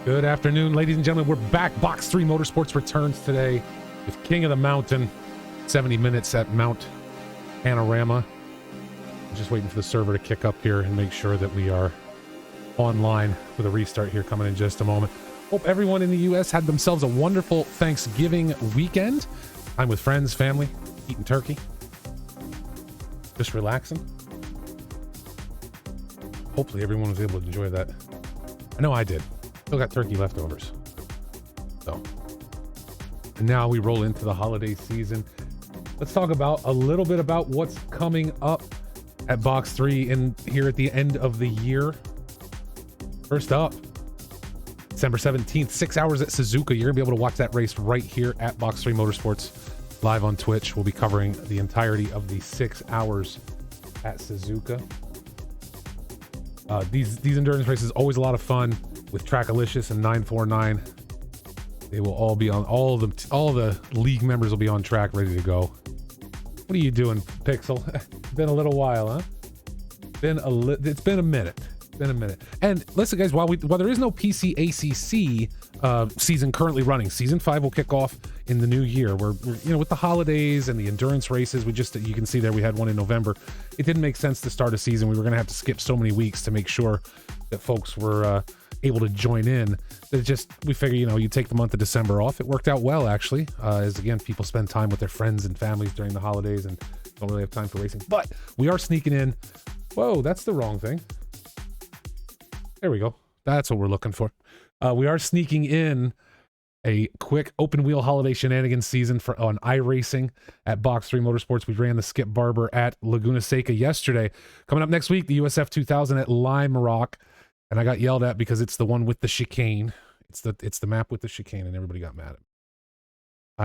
Good afternoon, ladies and gentlemen. We're back. Box 3 Motorsports returns today with King of the Mountain. 70 minutes at Mount Panorama. I'm just waiting for the server to kick up here and make sure that we are online with a restart here coming in just a moment. Hope everyone in the U.S. had themselves a wonderful Thanksgiving weekend. I'm with friends, family, eating turkey, just relaxing. Hopefully everyone was able to enjoy that. I know I did. Still got turkey leftovers. So, and now we roll into the holiday season. Let's talk about a little bit about what's coming up at Box 3 and here at the end of the year. First up, December 17th, 6 hours at Suzuka. You're gonna be able to watch that race right here at Box 3 Motorsports live on Twitch. We'll be covering the entirety of the 6 hours at Suzuka. These endurance races always a lot of fun with Trackalicious and 949. They will all be on, all the league members will be on track ready to go. What are you doing, Pixel? Been a little while, huh? It's been a minute. And listen, guys, while there is no PC ACC season currently running, season 5 will kick off in the new year. We're with the holidays and the endurance races, you can see there we had one in November. It didn't make sense to start a season. We were going to have to skip so many weeks to make sure that folks were able to join in. We figure, you take the month of December off. It worked out well, actually, as again, people spend time with their friends and families during the holidays and don't really have time for racing. But we are sneaking in. Whoa, that's the wrong thing. There we go. That's what we're looking for. We are sneaking in a quick open wheel holiday shenanigans season on iRacing at Box 3 Motorsports. We ran the Skip Barber at Laguna Seca yesterday. Coming up next week, the USF 2000 at Lime Rock. And I got yelled at because it's the one with the chicane. It's the map with the chicane, and everybody got mad at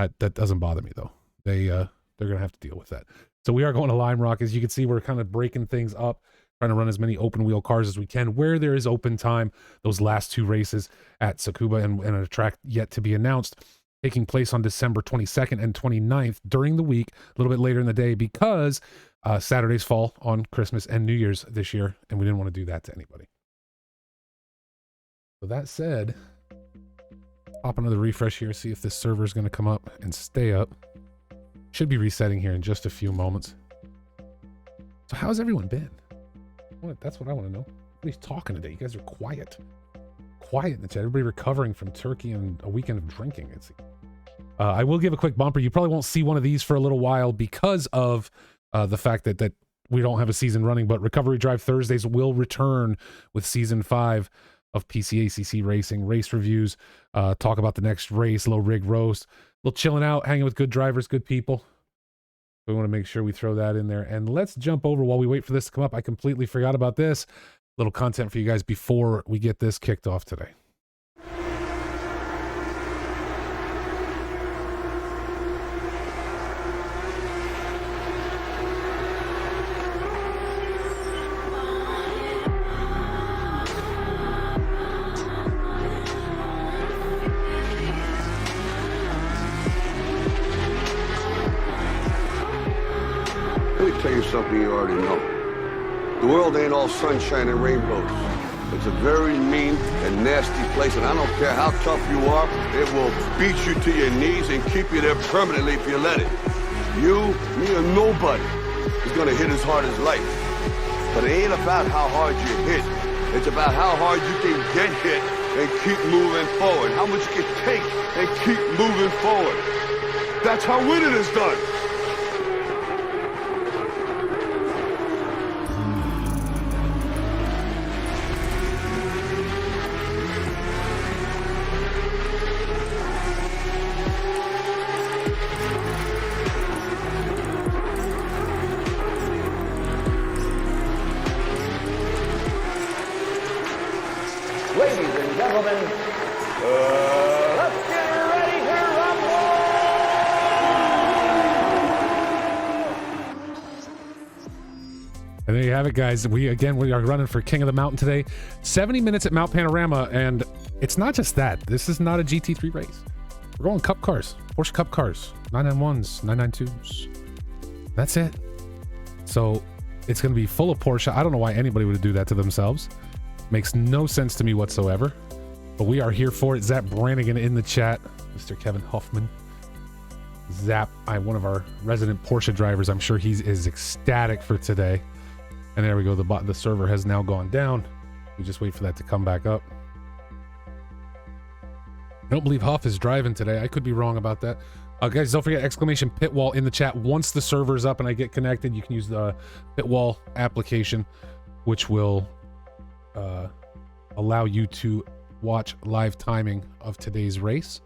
me. That doesn't bother me though. They're gonna have to deal with that. So we are going to Lime Rock. As you can see, we're kind of breaking things up, trying to run as many open wheel cars as we can where there is open time. Those last 2 races at Tsukuba and a track yet to be announced, taking place on December 22nd and 29th during the week, a little bit later in the day, because Saturdays fall on Christmas and New Year's this year, and we didn't want to do that to anybody. So that said, pop another refresh here, see if this server is going to come up and stay up. Should be resetting here in just a few moments. So how's everyone been? That's what I want to know. Everybody's talking today. You guys are quiet. Quiet in the chat. Everybody recovering from turkey and a weekend of drinking. I will give a quick bumper. You probably won't see one of these for a little while because of the fact that we don't have a season running, but Recovery Drive Thursdays will return with season 5 of PCACC Racing, race reviews, talk about the next race, low rig roast, a little chilling out, hanging with good drivers, good people. We want to make sure we throw that in there. And let's jump over while we wait for this to come up. I completely forgot about this. Little content for you guys before we get this kicked off today. Let me tell you something you already know. The world ain't all sunshine and rainbows. It's a very mean and nasty place, and I don't care how tough you are, it will beat you to your knees and keep you there permanently if you let it. You, me, or nobody is gonna hit as hard as life. But it ain't about how hard you hit. It's about how hard you can get hit and keep moving forward. How much you can take and keep moving forward. That's how winning is done. Ladies and gentlemen, let's get ready to rumble! And there you have it, guys. We are running for King of the Mountain today. 70 minutes at Mount Panorama, and it's not just that. This is not a GT3 race. We're going Cup cars, Porsche Cup cars, 991s, 992s. That's it. So it's going to be full of Porsche. I don't know why anybody would do that to themselves. Makes no sense to me whatsoever. But we are here for it. Zap Brannigan in the chat. Mr. Kevin Hoffman. Zap, one of our resident Porsche drivers. I'm sure he is ecstatic for today. And there we go. The server has now gone down. We just wait for that to come back up. I don't believe Huff is driving today. I could be wrong about that. Guys, don't forget exclamation pit wall in the chat. Once the server's up and I get connected, you can use the pit wall application, which will allow you to watch live timing of today's race.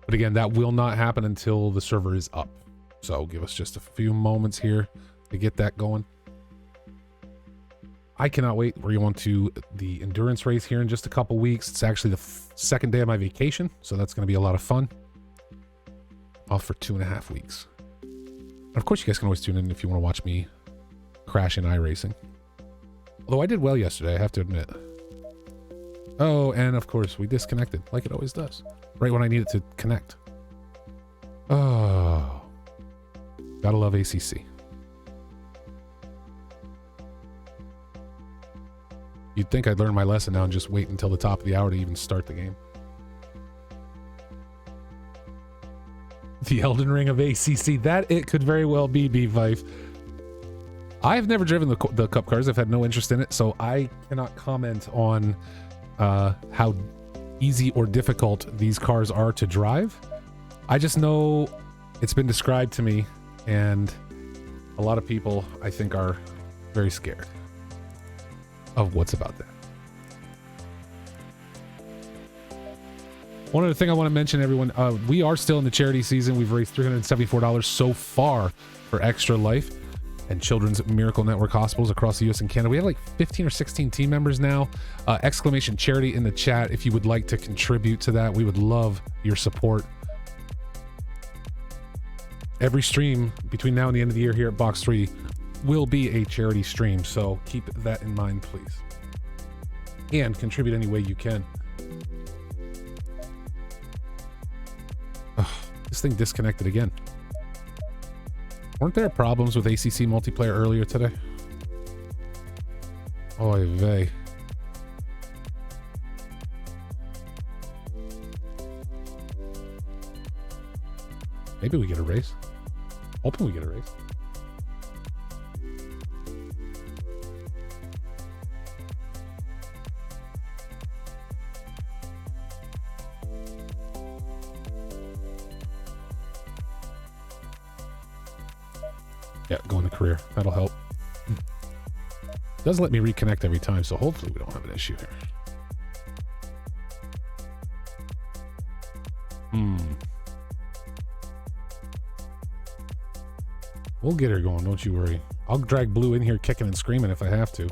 But again, that will not happen until the server is up. So give us just a few moments here to get that going. I cannot wait. We're going to the endurance race here in just a couple weeks. It's actually the second day of my vacation, so that's going to be a lot of fun. Off for 2.5 weeks. And of course, you guys can always tune in if you want to watch me crash in iRacing. Although I did well yesterday, I have to admit. Oh, and of course, we disconnected, like it always does. Right when I need it to connect. Oh. Gotta love ACC. You'd think I'd learn my lesson now and just wait until the top of the hour to even start the game. The Elden Ring of ACC. That it could very well be, B-Vife. I've never driven the Cup cars. I've had no interest in it, so I cannot comment on how easy or difficult these cars are to drive. I just know it's been described to me, and a lot of people, I think, are very scared of what's about that. One other thing I want to mention, everyone, we are still in the charity season. We've raised $374 so far for Extra Life and Children's Miracle Network hospitals across the US and Canada. We have like 15 or 16 team members now. Exclamation charity in the chat if you would like to contribute to that. We would love your support. Every stream between now and the end of the year here at Box 3 will be a charity stream, so keep that in mind, please. And contribute any way you can. Ugh, this thing disconnected again. Weren't there problems with ACC multiplayer earlier today? Oy vey. Maybe we get a race. Hoping we get a race. Yeah, go into career. That'll help. It does let me reconnect every time, so hopefully we don't have an issue here. We'll get her going, don't you worry. I'll drag Blue in here kicking and screaming if I have to.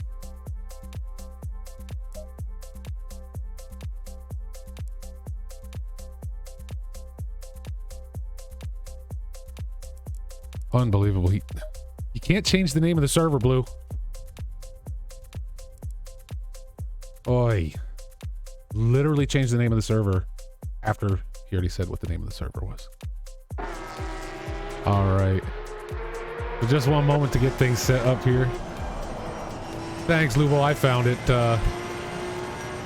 Unbelievable. You can't change the name of the server, Blue. Oi. Literally changed the name of the server after he already said what the name of the server was. All right. So just one moment to get things set up here. Thanks, Luvo. I found it.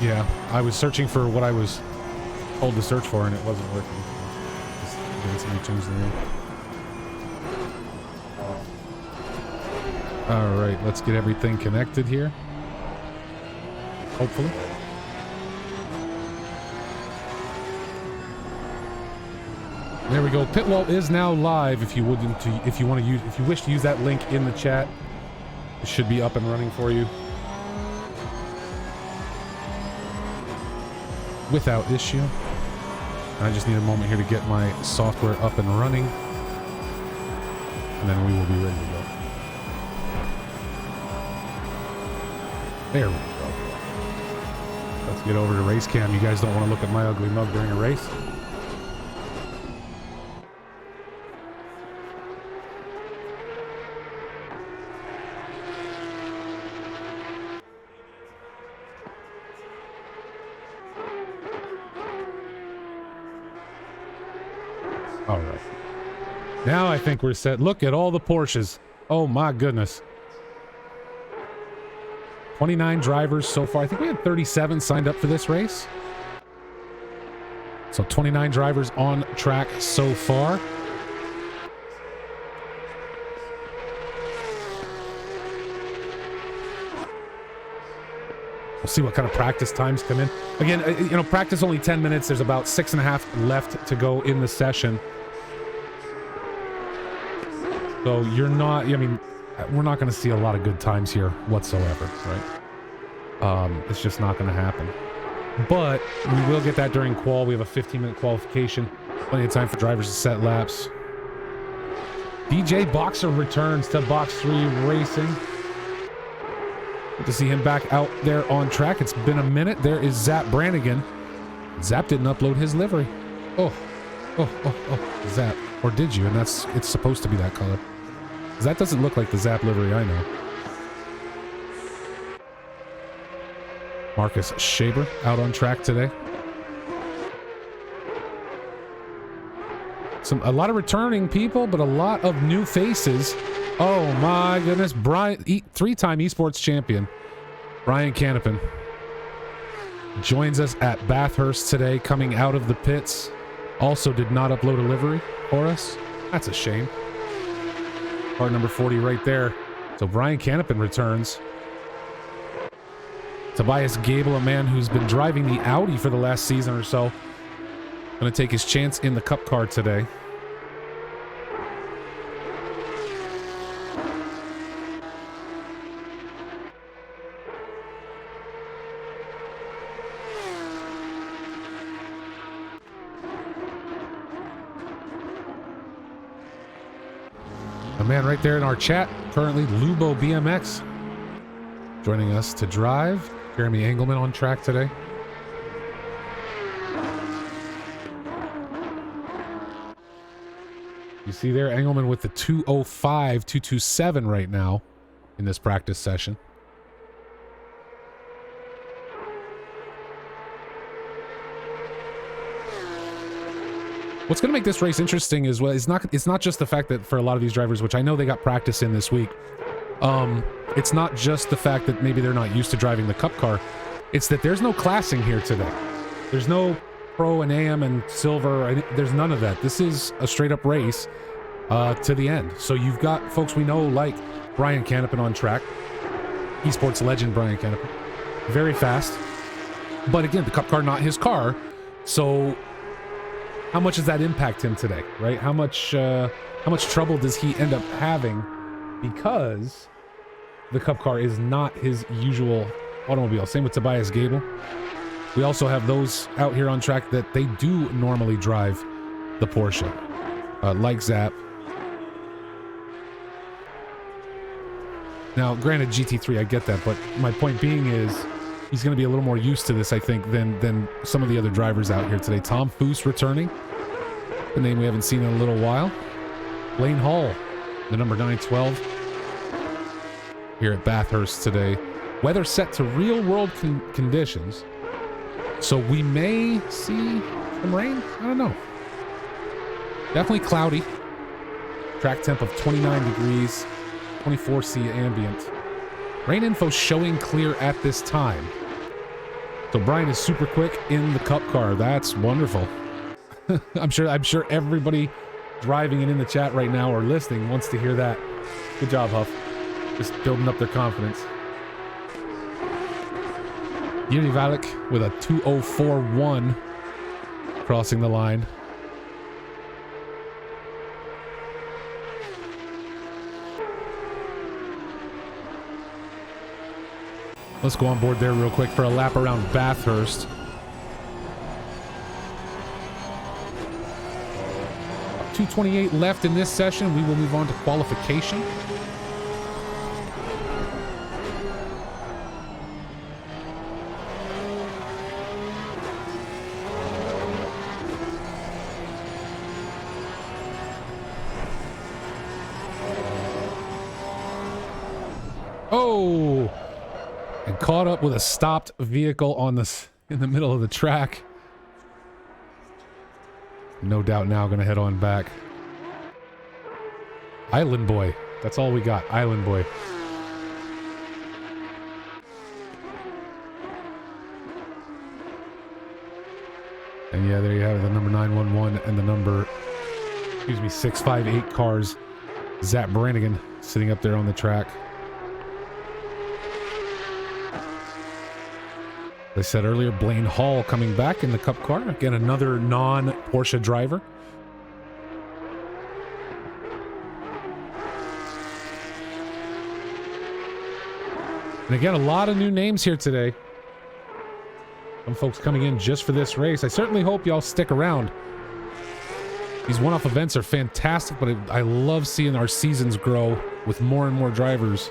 Yeah, I was searching for what I was told to search for, and it wasn't working. Just getting somebody to change the name. All right, let's get everything connected here. Hopefully. There we go. Pitwall is now live. If you wish to use that link in the chat, it should be up and running for you without issue. I just need a moment here to get my software up and running, and then we will be ready to go. There we go. Let's get over to race cam. You guys don't want to look at my ugly mug during a race. All right. Now I think we're set. Look at all the Porsches. Oh my goodness. 29 drivers so far. I think we had 37 signed up for this race. So 29 drivers on track so far. We'll see what kind of practice times come in. Again, you know, practice only 10 minutes. There's about 6.5 left to go in the session. So you're not, I mean, we're not going to see a lot of good times here whatsoever, right? It's just not going to happen. But we will get that during qual. We have a 15-minute qualification. Plenty of time for drivers to set laps. DJ Boxer returns to Box 3 Racing. Good to see him back out there on track. It's been a minute. There is Zap Brannigan. Zap didn't upload his livery. Oh, Zap. Or did you? And it's supposed to be that color. That doesn't look like the Zap livery I know. Marcus Shaber out on track today. A lot of returning people, but a lot of new faces. Oh my goodness. Brian, three-time esports champion, Brian Canopin, joins us at Bathurst today, coming out of the pits. Also did not upload a livery for us. That's a shame. Part number 40 right there. So Brian Canopin returns. Tobias Gable, a man who's been driving the Audi for the last season or so, going to take his chance in the Cup car today. A man right there in our chat, currently Lubo BMX, joining us to drive. Jeremy Engelman on track today. You see there, Engelman with the 205, 227 right now in this practice session. What's going to make this race interesting is, well, it's not just the fact that for a lot of these drivers, which I know they got practice in this week, it's not just the fact that maybe they're not used to driving the Cup car. It's that there's no classing here today. There's no Pro and AM and Silver. There's none of that. This is a straight up race to the end. So you've got folks we know like Brian Canopin on track, esports legend Brian Canopin, very fast. But again, the Cup car not his car. So how much does that impact him today, right? How much trouble does he end up having because the Cup car is not his usual automobile? Same with Tobias Gable. We also have those out here on track that they do normally drive the Porsche, like Zap. Now, granted, GT3, I get that, but my point being is he's going to be a little more used to this, I think, than some of the other drivers out here today. Tom Foose returning, the name we haven't seen in a little while. Lane Hall, the number 912, here at Bathurst today. Weather set to real-world conditions, so we may see some rain. I don't know. Definitely cloudy. Track temp of 29 degrees, 24C ambient. Rain info showing clear at this time. So Brian is super quick in the Cup car. That's wonderful. I'm sure everybody driving and in the chat right now or listening wants to hear that. Good job, Huff. Just building up their confidence. Yuri Valek with a 2:04.1 crossing the line. Let's go on board there real quick for a lap around Bathurst. .228 left in this session. We will move on to qualification. Oh! And caught up with a stopped vehicle in the middle of the track. No doubt now going to head on back. Island Boy. That's all we got. Island Boy. And yeah, there you have it, the number 911 and the number, 658 cars. Zach Brannigan sitting up there on the track. As I said earlier, Blaine Hall coming back in the Cup car. Again, another non-Porsche driver. And again, a lot of new names here today. Some folks coming in just for this race. I certainly hope y'all stick around. These one-off events are fantastic, but I love seeing our seasons grow with more and more drivers.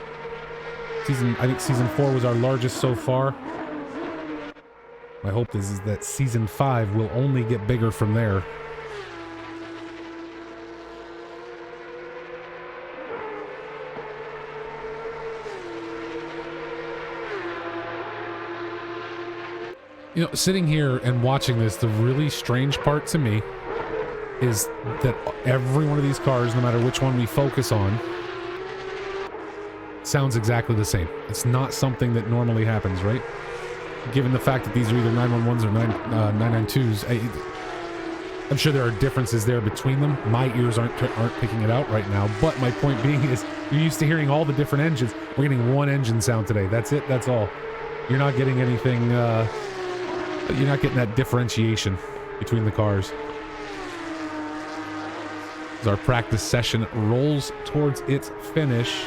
I think season 4 was our largest so far. My hope is that season 5 will only get bigger from there. You know, sitting here and watching this, the really strange part to me is that every one of these cars, no matter which one we focus on, sounds exactly the same. It's not something that normally happens, right? Given the fact that these are either 911s or 992s, I'm sure there are differences there between them. My ears aren't picking it out right now, but my point being is you're used to hearing all the different engines. We're getting one engine sound today. That's it. That's all. You're not getting anything... you're not getting that differentiation between the cars. As our practice session rolls towards its finish.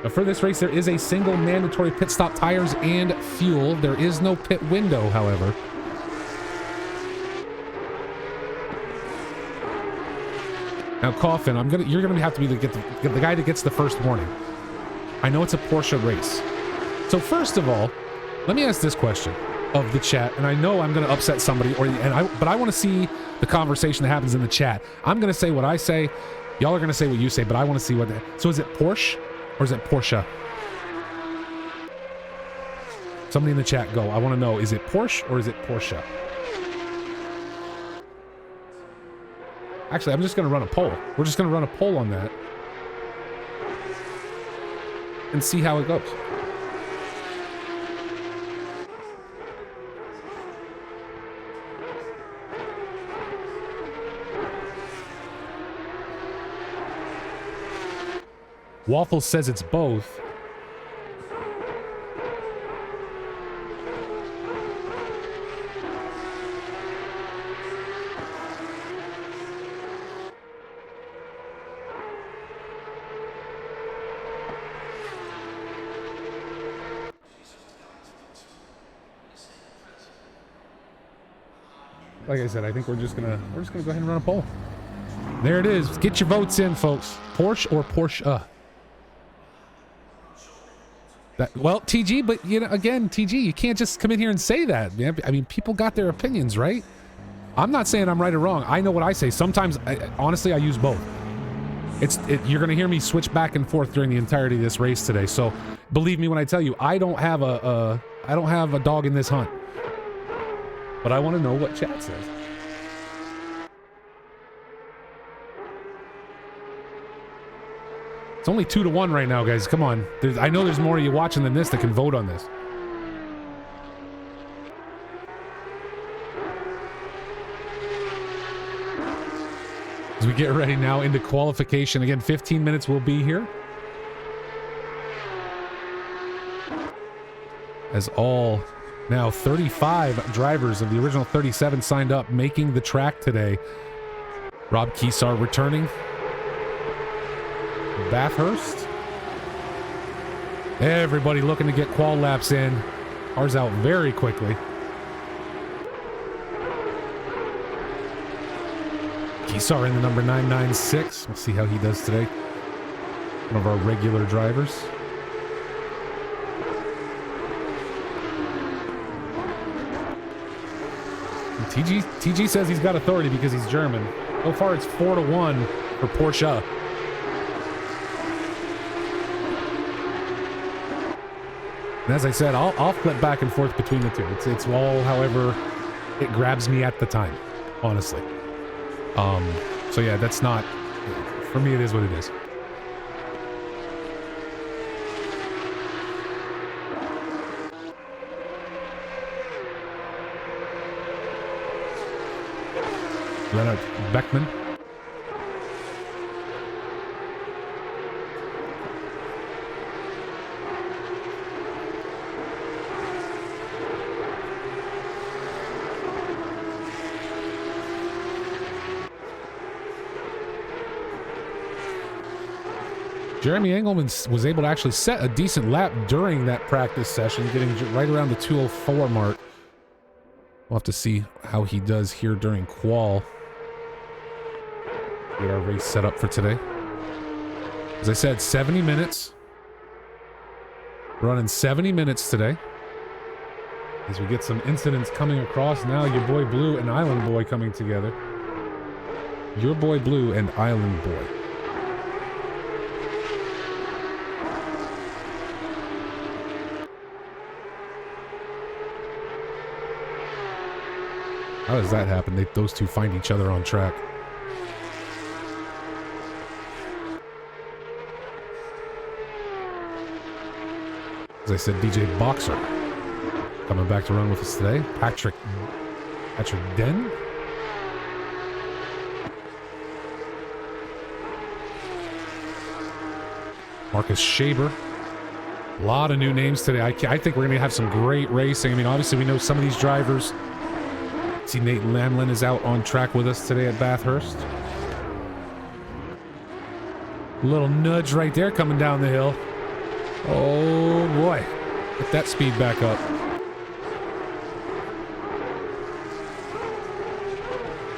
Now for this race, there is a single mandatory pit stop, tires and fuel. There is no pit window, however. Now, Coffin, you're gonna have to be the guy that gets the first warning. I know it's a Porsche race. So first of all, let me ask this question of the chat, and I know I'm going to upset somebody, but I want to see the conversation that happens in the chat. I'm going to say what I say. Y'all are going to say what you say, but I want to see what. So is it Porsche or is it Porsche? Somebody in the chat go. I want to know, is it Porsche or is it Porsche? Actually, I'm just going to run a poll. We're just going to run a poll on that and see how it goes. Waffle says it's both. Like I said, I think we're just gonna go ahead and run a poll. There it is. Get your votes in, folks. Porsche or Porsche? Well, TG, but you know, again, TG, you can't just come in here and say that, man. I mean, people got their opinions, right? I'm not saying I'm right or wrong. I know what I say. Sometimes, honestly, I use both. You're gonna hear me switch back and forth during the entirety of this race today. So, believe me when I tell you, I don't have a dog in this hunt. But I want to know what chat says. It's only 2-1 right now, guys. Come on. I know there's more of you watching than this that can vote on this. As we get ready now into qualification. Again, 15 minutes will be here. As all... Now 35 drivers of the original 37 signed up, making the track today. Rob Keesar returning. Bathurst. Everybody looking to get qual laps in. Ours out very quickly. Keesar in the number 996. We'll see how he does today. One of our regular drivers. TG says he's got authority because he's German. So far, it's 4-1 for Porsche. And as I said, I'll flip back and forth between the two. It's all however it grabs me at the time, honestly. So yeah, that's not, for me, it is what it is. Leonard Beckman. Jeremy Engelman was able to actually set a decent lap during that practice session, getting right around the 2:04 mark. We'll have to see how he does here during qual. Get our race set up for today. As I said, 70 minutes. Running 70 minutes today. As we get some incidents coming across now, your boy Blue and Island Boy coming together. Your boy Blue and Island Boy. How does that happen? Those two find each other on track. As I said, DJ Boxer coming back to run with us today. Patrick Den. Marcus Shaber. A lot of new names today. I think we're going to have some great racing. I mean, obviously we know some of these drivers. See, Nate Lamlin is out on track with us today at Bathurst. A little nudge right there coming down the hill. Oh boy. Get that speed back up.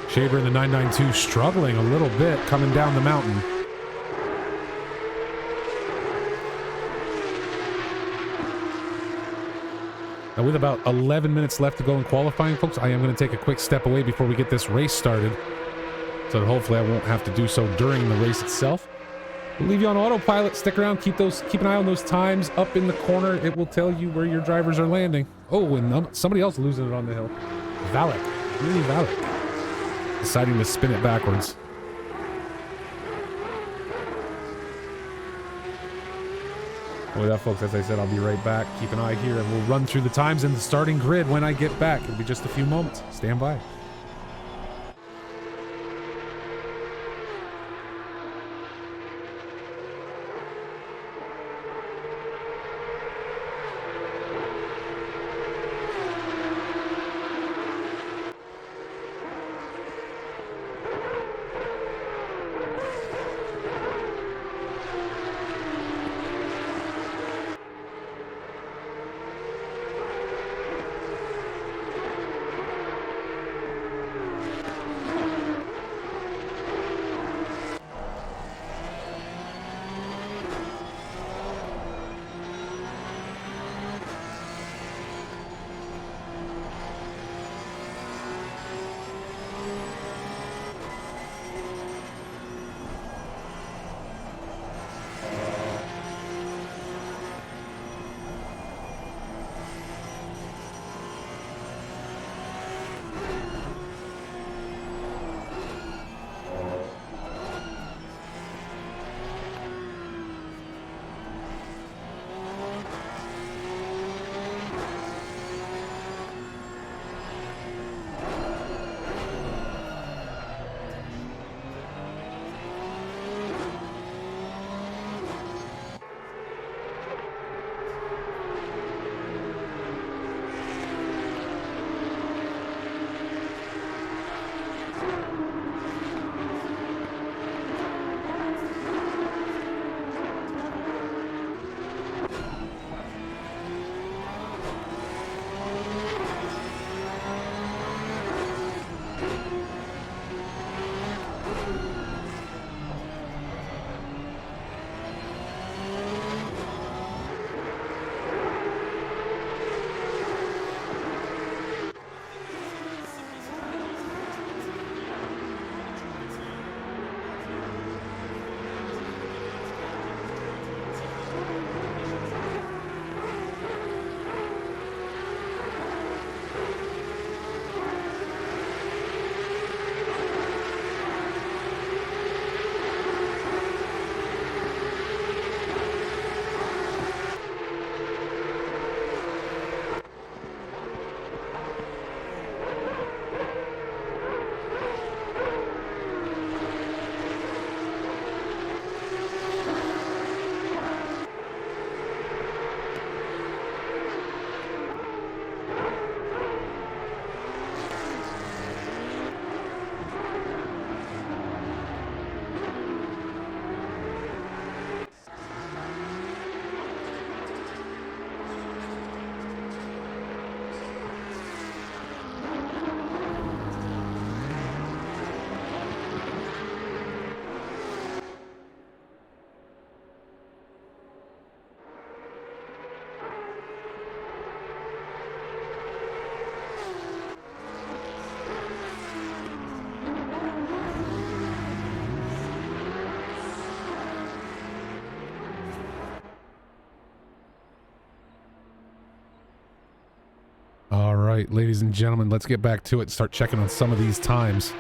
Shaber in the 992 struggling a little bit coming down the mountain. Now with about 11 minutes left to go in qualifying, folks, I am going to take a quick step away before we get this race started. So that hopefully I won't have to do so during the race itself. We'll leave you on autopilot. Stick around. Keep an eye on those times up in the corner. It will tell you where your drivers are landing. Oh, and somebody else losing it on the hill. Valak. Really Valak. Deciding to spin it backwards. With that, folks, as I said, I'll be right back. Keep an eye here, and we'll run through the times in the starting grid when I get back. It'll be just a few moments. Stand by. right, ladies and gentlemen, let's get back to it and start checking on some of these times.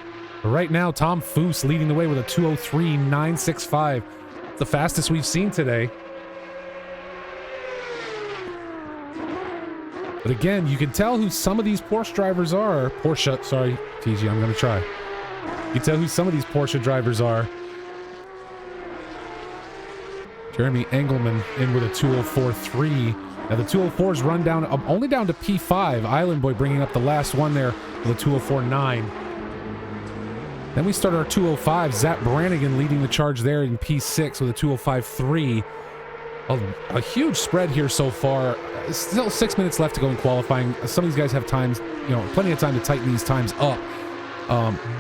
But right now, Tom Foose leading the way with a 2:03.965. It's the fastest we've seen today. But again, you can tell who some of these Porsche drivers are. Sorry, TG, I'm going to try. You can tell who some of these Porsche drivers are. Jeremy Engelman in with a 2:04.3. Now the 2:04s run down, only down to P5. Island Boy bringing up the last one there with a 2:04.9. Then we start our 2:05. Zach Brannigan leading the charge there in P6 with a 2:05.3. A huge spread here so far. Still 6 minutes left to go in qualifying. Some of these guys have times, plenty of time to tighten these times up.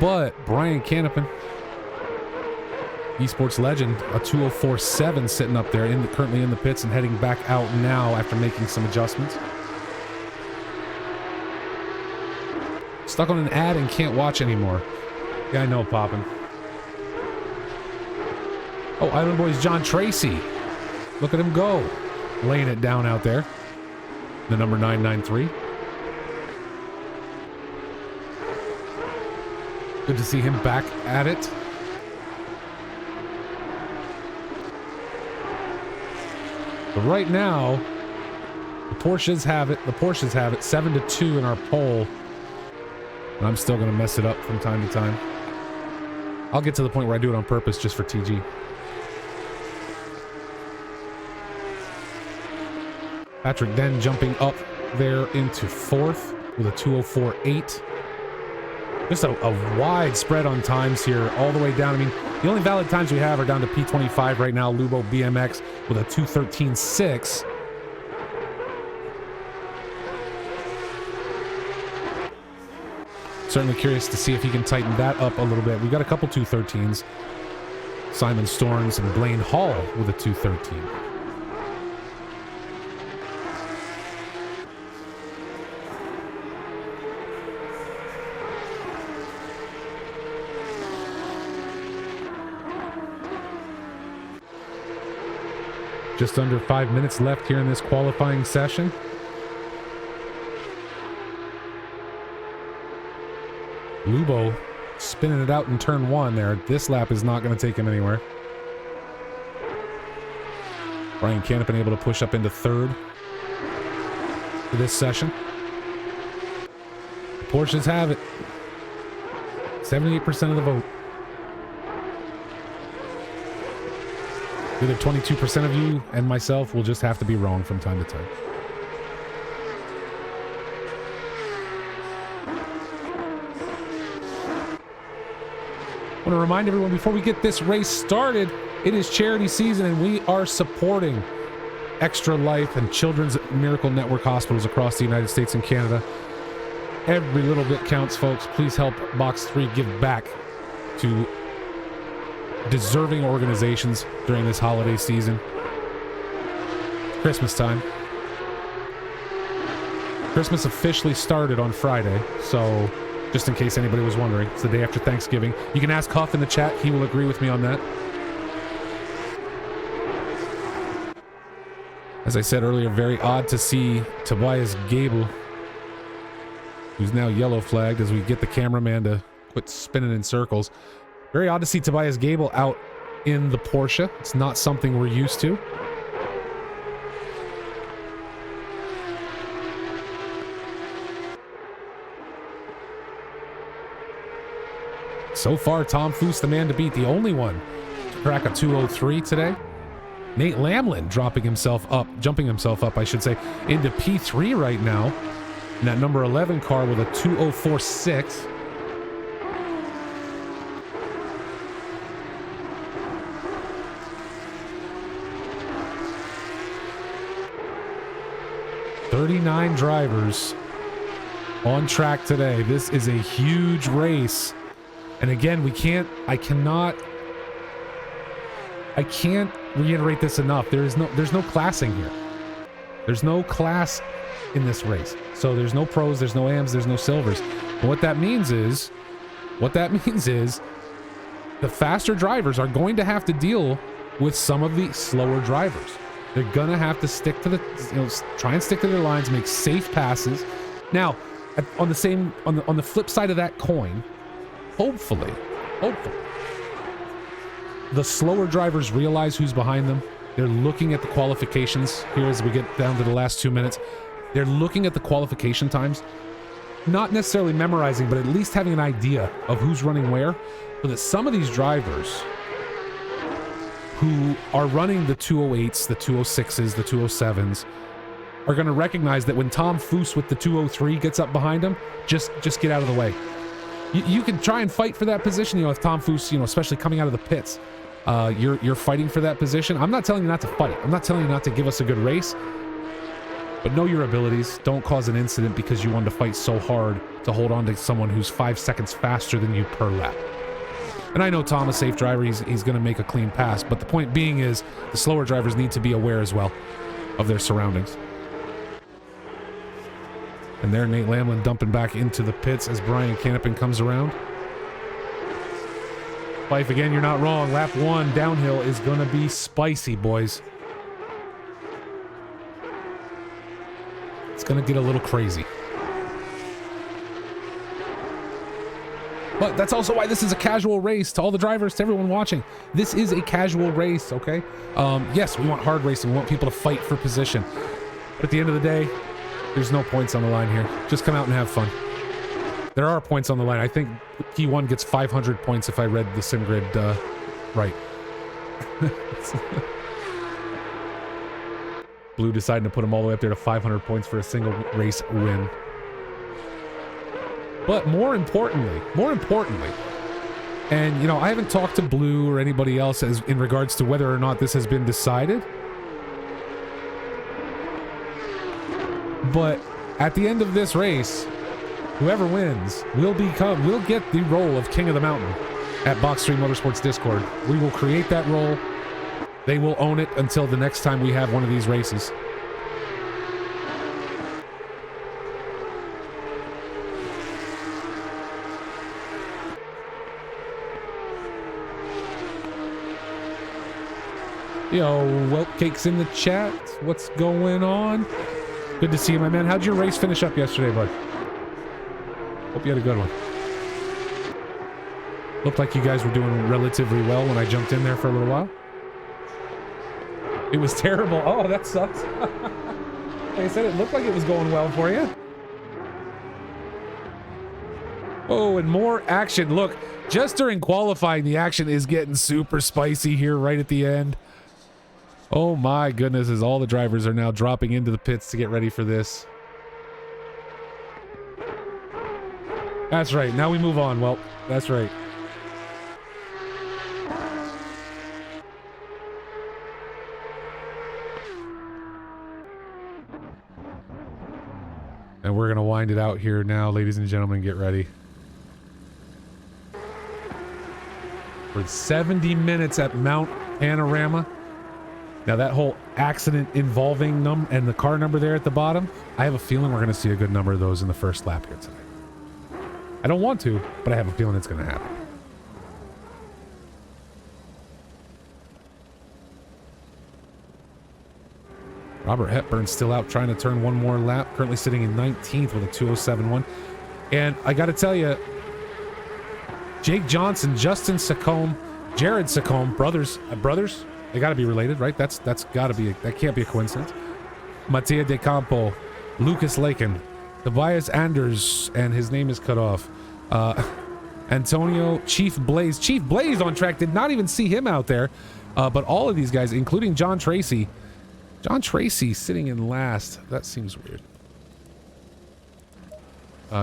But Brian Canopin, esports legend, a 2:04.7 sitting up there, currently in the pits and heading back out now after making some adjustments. Stuck on an ad and can't watch anymore. Yeah, I know, Poppin'. Oh, Island Boy's John Tracy. Look at him go. Laying it down out there. The number 993. Good to see him back at it. But right now, the Porsches have it. 7-2 in our poll. And I'm still going to mess it up from time to time. I'll get to the point where I do it on purpose just for TG. Patrick Den jumping up there into fourth with a 2:04.8. Just a wide spread on times here, all the way down. I mean, the only valid times we have are down to P25 right now. Lubo BMX with a 2:13.6. Certainly curious to see if he can tighten that up a little bit. We've got a couple 2:13s. Simon Storms and Blaine Hall with a 2:13. Just under 5 minutes left here in this qualifying session. Lubo spinning it out in turn one there. This lap is not going to take him anywhere. Brian Canopin able to push up into third for this session. The Porsches have it. 78% of the vote. Either 22% of you and myself will just have to be wrong from time to time. I want to remind everyone before we get this race started, it is charity season and we are supporting Extra Life and Children's Miracle Network hospitals across the United States and Canada. Every little bit counts, folks. Please help Box 3 give back to deserving organizations during this holiday season. Christmas time. Christmas officially started on Friday, so just in case anybody was wondering, it's the day after Thanksgiving. You can ask Huff in the chat, he will agree with me on that. As I said earlier, very odd to see Tobias Gable, who's now yellow flagged, as we get the cameraman to quit spinning in circles. Very odd to see Tobias Gable out in the Porsche. It's not something we're used to. So far, Tom Foose, the man to beat, the only one to crack a 2:03 today. Nate Lamlin jumping himself up, I should say, into P3 right now. In that number 11 car with a 2:04.6. "39 drivers on track today. This is a huge race. And again, I can't reiterate this enough. There's no classing here. There's no class in this race. So there's no pros, there's no AMs, there's no silvers. And what that means is the faster drivers are going to have to deal with some of the slower drivers. They're gonna have to stick to try and stick to their lines, make safe passes. Now, on the flip side of that coin, hopefully, the slower drivers realize who's behind them. They're looking at the qualifications here as we get down to the last 2 minutes. They're looking at the qualification times, not necessarily memorizing, but at least having an idea of who's running where, so that some of these drivers who are running the 208s, the 206s, the 207s, are going to recognize that when Tom Foose with the 203 gets up behind him, just get out of the way. You can try and fight for that position, if Tom Foose, especially coming out of the pits, you're fighting for that position. I'm not telling you not to fight. I'm not telling you not to give us a good race, but know your abilities. Don't cause an incident because you wanted to fight so hard to hold on to someone who's 5 seconds faster than you per lap. And I know Tom, a safe driver, he's going to make a clean pass, but the point being is the slower drivers need to be aware as well of their surroundings. And there, Nate Lamlin dumping back into the pits as Brian Canopin comes around. Fife, again, you're not wrong. Lap 1 downhill is going to be spicy, boys. It's going to get a little crazy. But that's also why this is a casual race. To all the drivers, to everyone watching, this is a casual race, okay? Yes, we want hard racing. We want people to fight for position. But at the end of the day, there's no points on the line here. Just come out and have fun. There are points on the line. I think P1 gets 500 points if I read the sim grid right. Blue deciding to put them all the way up there to 500 points for a single race win. But more importantly, and I haven't talked to Blue or anybody else in regards to whether or not this has been decided. But at the end of this race, whoever wins will get the role of King of the Mountain at Box3 Motorsports Discord. We will create that role. They will own it until the next time we have one of these races. Yo, Weltcake's in the chat. What's going on? Good to see you, my man. How'd your race finish up yesterday, bud? Hope you had a good one. Looked like you guys were doing relatively well when I jumped in there for a little while. It was terrible. Oh, that sucks. Like I said, it looked like it was going well for you. Oh, and more action. Look, just during qualifying, the action is getting super spicy here right at the end. Oh my goodness, as all the drivers are now dropping into the pits to get ready for this. That's right. Now we move on. Well, that's right. And we're going to wind it out here now, ladies and gentlemen. Get ready. For 70 minutes at Mount Panorama. Now that whole accident involving and the car number there at the bottom, I have a feeling we're going to see a good number of those in the first lap here tonight. I don't want to, but I have a feeling it's going to happen. Robert Hepburn's still out trying to turn one more lap, currently sitting in 19th with a 2:07.1. And I got to tell you, Jake Johnson, Justin Sacombe, Jared Sacombe, brothers, they got to be related, right? That's got to be, that can't be a coincidence. Mattia De Campo, Lucas Lakin, Tobias Anders, and his name is cut off. Antonio, Chief Blaze on track. Did not even see him out there. But all of these guys, including John Tracy. John Tracy sitting in last. That seems weird.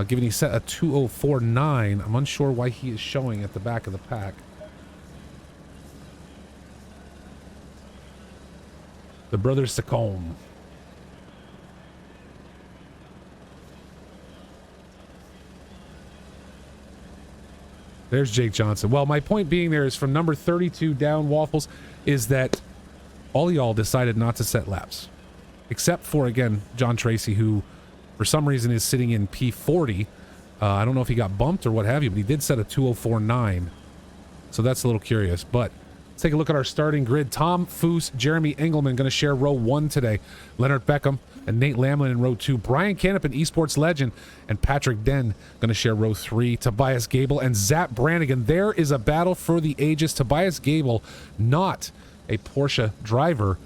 Given he set a 2:04.9, I'm unsure why he is showing at the back of the pack. The brothers Sacombe. There's Jake Johnson. Well, my point being there is from number 32 down, Waffles, is that all y'all decided not to set laps. Except for, again, John Tracy, who for some reason is sitting in P40. I don't know if he got bumped or what have you, but he did set a 2:04.9. So that's a little curious. But Let's take a look at our starting grid. Tom Foose, Jeremy Engelman going to share row 1 today. Leonard Beckham and Nate Lamlin in row 2. Brian Canopin, esports legend, and Patrick Den going to share row 3. Tobias Gable and Zap Brannigan. There is a battle for the ages. Tobias Gable, not a Porsche driver,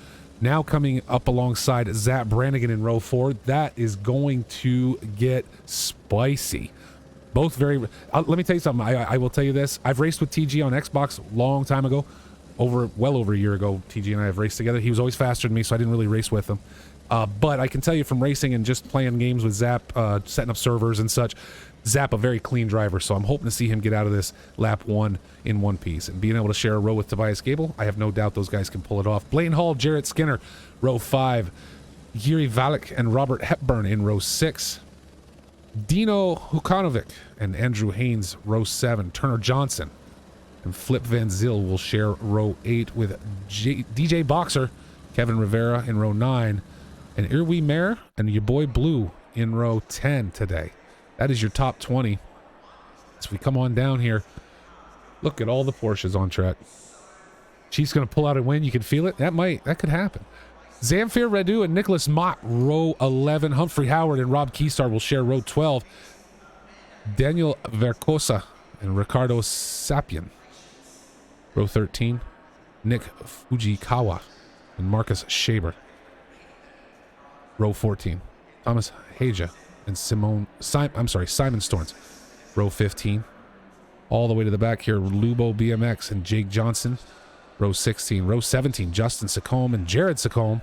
now coming up alongside Zap Brannigan in row 4. That is going to get spicy. Both very... let me tell you something. I will tell you this. I've raced with TG on Xbox a long time ago. Well over a year ago, TG and I have raced together. He was always faster than me, so I didn't really race with him. But I can tell you from racing and just playing games with Zap, setting up servers and such, Zap a very clean driver, so I'm hoping to see him get out of this lap 1 in one piece. And being able to share a row with Tobias Gable, I have no doubt those guys can pull it off. Blaine Hall, Jarrett Skinner, row 5. Yuri Valek and Robert Hepburn in row 6. Dino Hukanovic and Andrew Haynes, row 7. Turner Johnson and Flip Van Zyl will share row 8 with DJ Boxer, Kevin Rivera in row 9, and Irwi Mayer and your boy Blue in row 10 today. That is your top 20. As we come on down here, look at all the Porsches on track. Chief's going to pull out a win. You can feel it. That could happen. Zamfir Redu and Nicholas Mott, row 11. Humphrey Howard and Rob Keystar will share row 12. Daniel Vercosa and Ricardo Sapien, row 13. Nick Fujikawa and Marcus Shaber, row 14. Thomas Haja and Simon Storns, row 15. All the way to the back here, Lubo BMX and Jake Johnson, row 16. Row 17, Justin Sacombe and Jared Sacombe.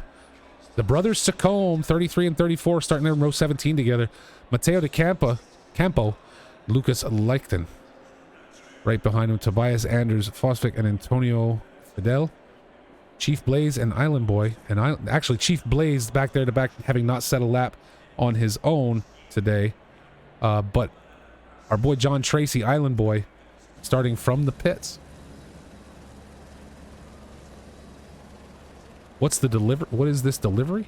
The brothers Sacombe, 33 and 34, starting there in row 17 together. Mateo de Campo, Lucas Leichten. Right behind him, Tobias Anders Fosvik and Antonio Fidel. Chief Blaze and Island Boy. And actually, Chief Blaze back there to back, having not set a lap on his own today. But our boy John Tracy, Island Boy, starting from the pits. What is this delivery?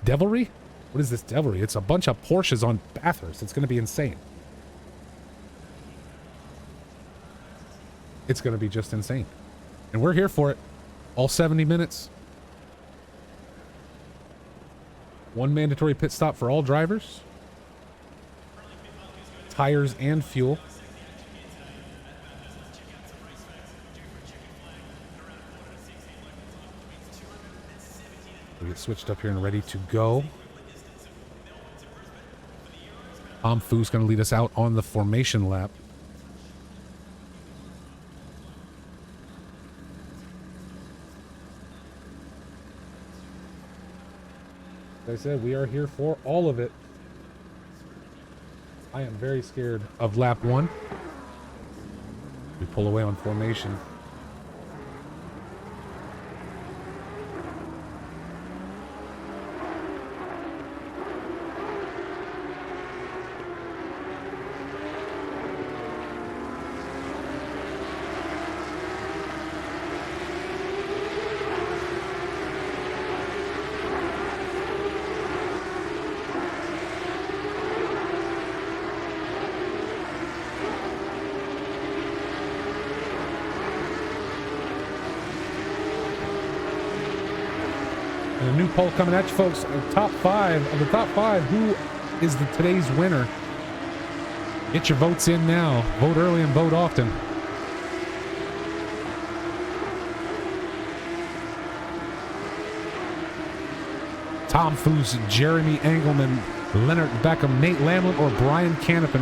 Devilry? What is this devilry? It's a bunch of Porsches on Bathurst. It's going to be insane. It's going to be just insane. And we're here for it. All 70 minutes. One mandatory pit stop for all drivers. Tires and fuel. We get switched up here and ready to go. Tom Foo's going to lead us out on the formation lap. As I said, we are here for all of it. I am very scared of lap 1. We pull away on formation. And a new poll coming at you, folks. The top 5 of the top 5. Who is today's winner? Get your votes in now. Vote early and vote often. Tom Foose, Jeremy Engelman, Leonard Beckham, Nate Lamlin, or Brian Canopin.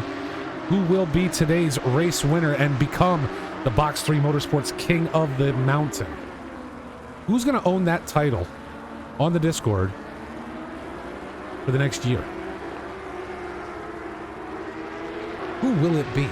Who will be today's race winner and become the Box 3 Motorsports King of the Mountain? Who's going to own that title on the Discord for the next year? Who will it be?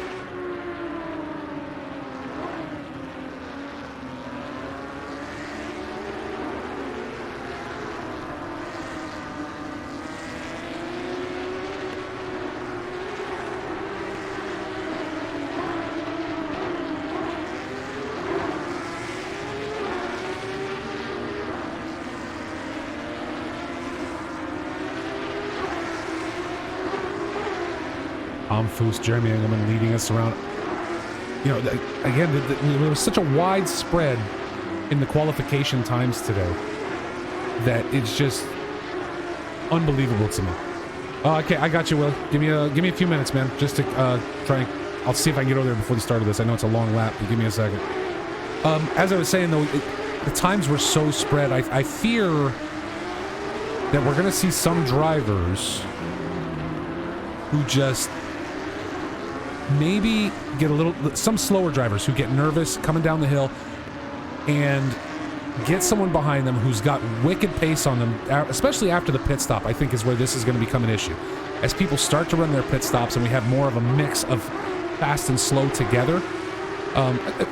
Tom Foose, Jeremy Engelman leading us around You know, again, there was such a wide spread in the qualification times today that it's just unbelievable to me. Okay, I got you, Will. Give me a few minutes, man, just to try and... I'll see if I can get over there before the start of this. I know it's a long lap, but give me a second. As I was saying, though, the times were so spread. I fear that we're going to see some drivers who just maybe get a little... Some slower drivers who get nervous coming down the hill and get someone behind them who's got wicked pace on them, especially after the pit stop, I think is where this is going to become an issue. As people start to run their pit stops and we have more of a mix of fast and slow together.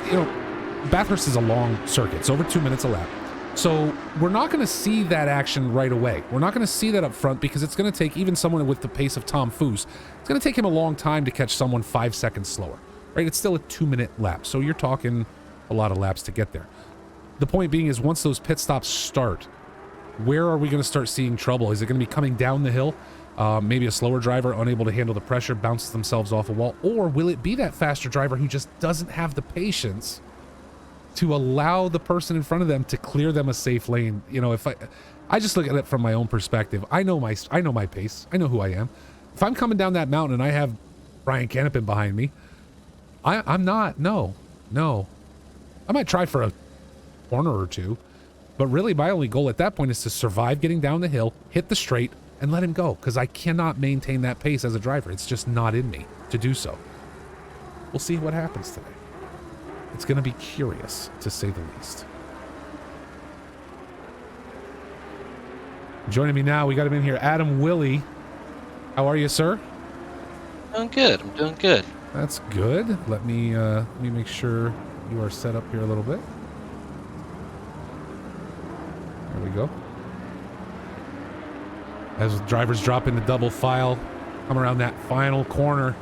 You know, Bathurst is a long circuit. It's over 2 minutes a lap. So we're not going to see that action right away. We're not going to see that up front because it's going to take even someone with the pace of Tom Foose. It's going to take him a long time to catch someone 5 seconds slower, right? It's still a 2 minute lap. So you're talking a lot of laps to get there. The point being is once those pit stops start, where are we going to start seeing trouble? Is it going to be coming down the hill? Maybe a slower driver unable to handle the pressure bounces themselves off a wall, or will it be that faster driver who just doesn't have the patience to allow the person in front of them to clear them a safe lane? You know, if I just look at it from my own perspective. I know my pace. I know who I am. If I'm coming down that mountain and I have Brian Canopin behind me, I'm not. No. I might try for a corner or two, but really my only goal at that point is to survive getting down the hill, hit the straight, and let him go, because I cannot maintain that pace as a driver. It's just not in me to do so. We'll see what happens today. It's going to be curious, to say the least. Joining me now, we got him in here, Adam Willie. How are you, sir? I'm doing good. That's good. Let me make sure you are set up here a little bit. There we go. As drivers drop into double file, come around that final corner.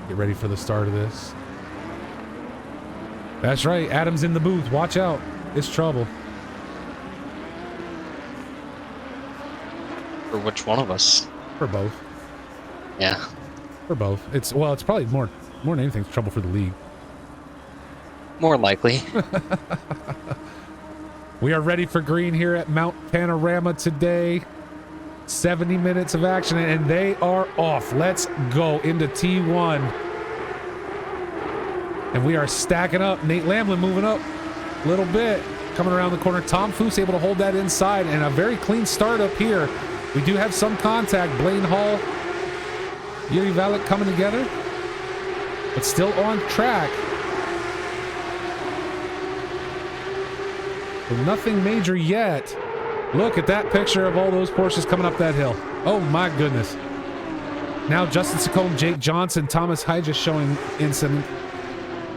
Get ready for the start of this. That's right, Adam's in the booth. Watch out. It's trouble. For which one of us? For both. Yeah. For both. It's probably more than anything, it's trouble for the league. More likely. We are ready for green here at Mount Panorama today. 70 minutes of action, and they are off. Let's go into T1. And we are stacking up. Nate Lamlin moving up a little bit. Coming around the corner. Tom Foose able to hold that inside, and a very clean start up here. We do have some contact. Blaine Hall, Yuri Valek coming together, but still on track. But nothing major yet. Look at that picture of all those Porsches coming up that hill. Oh my goodness. Now Justin Secombe, Jake Johnson, Thomas Hyde showing incident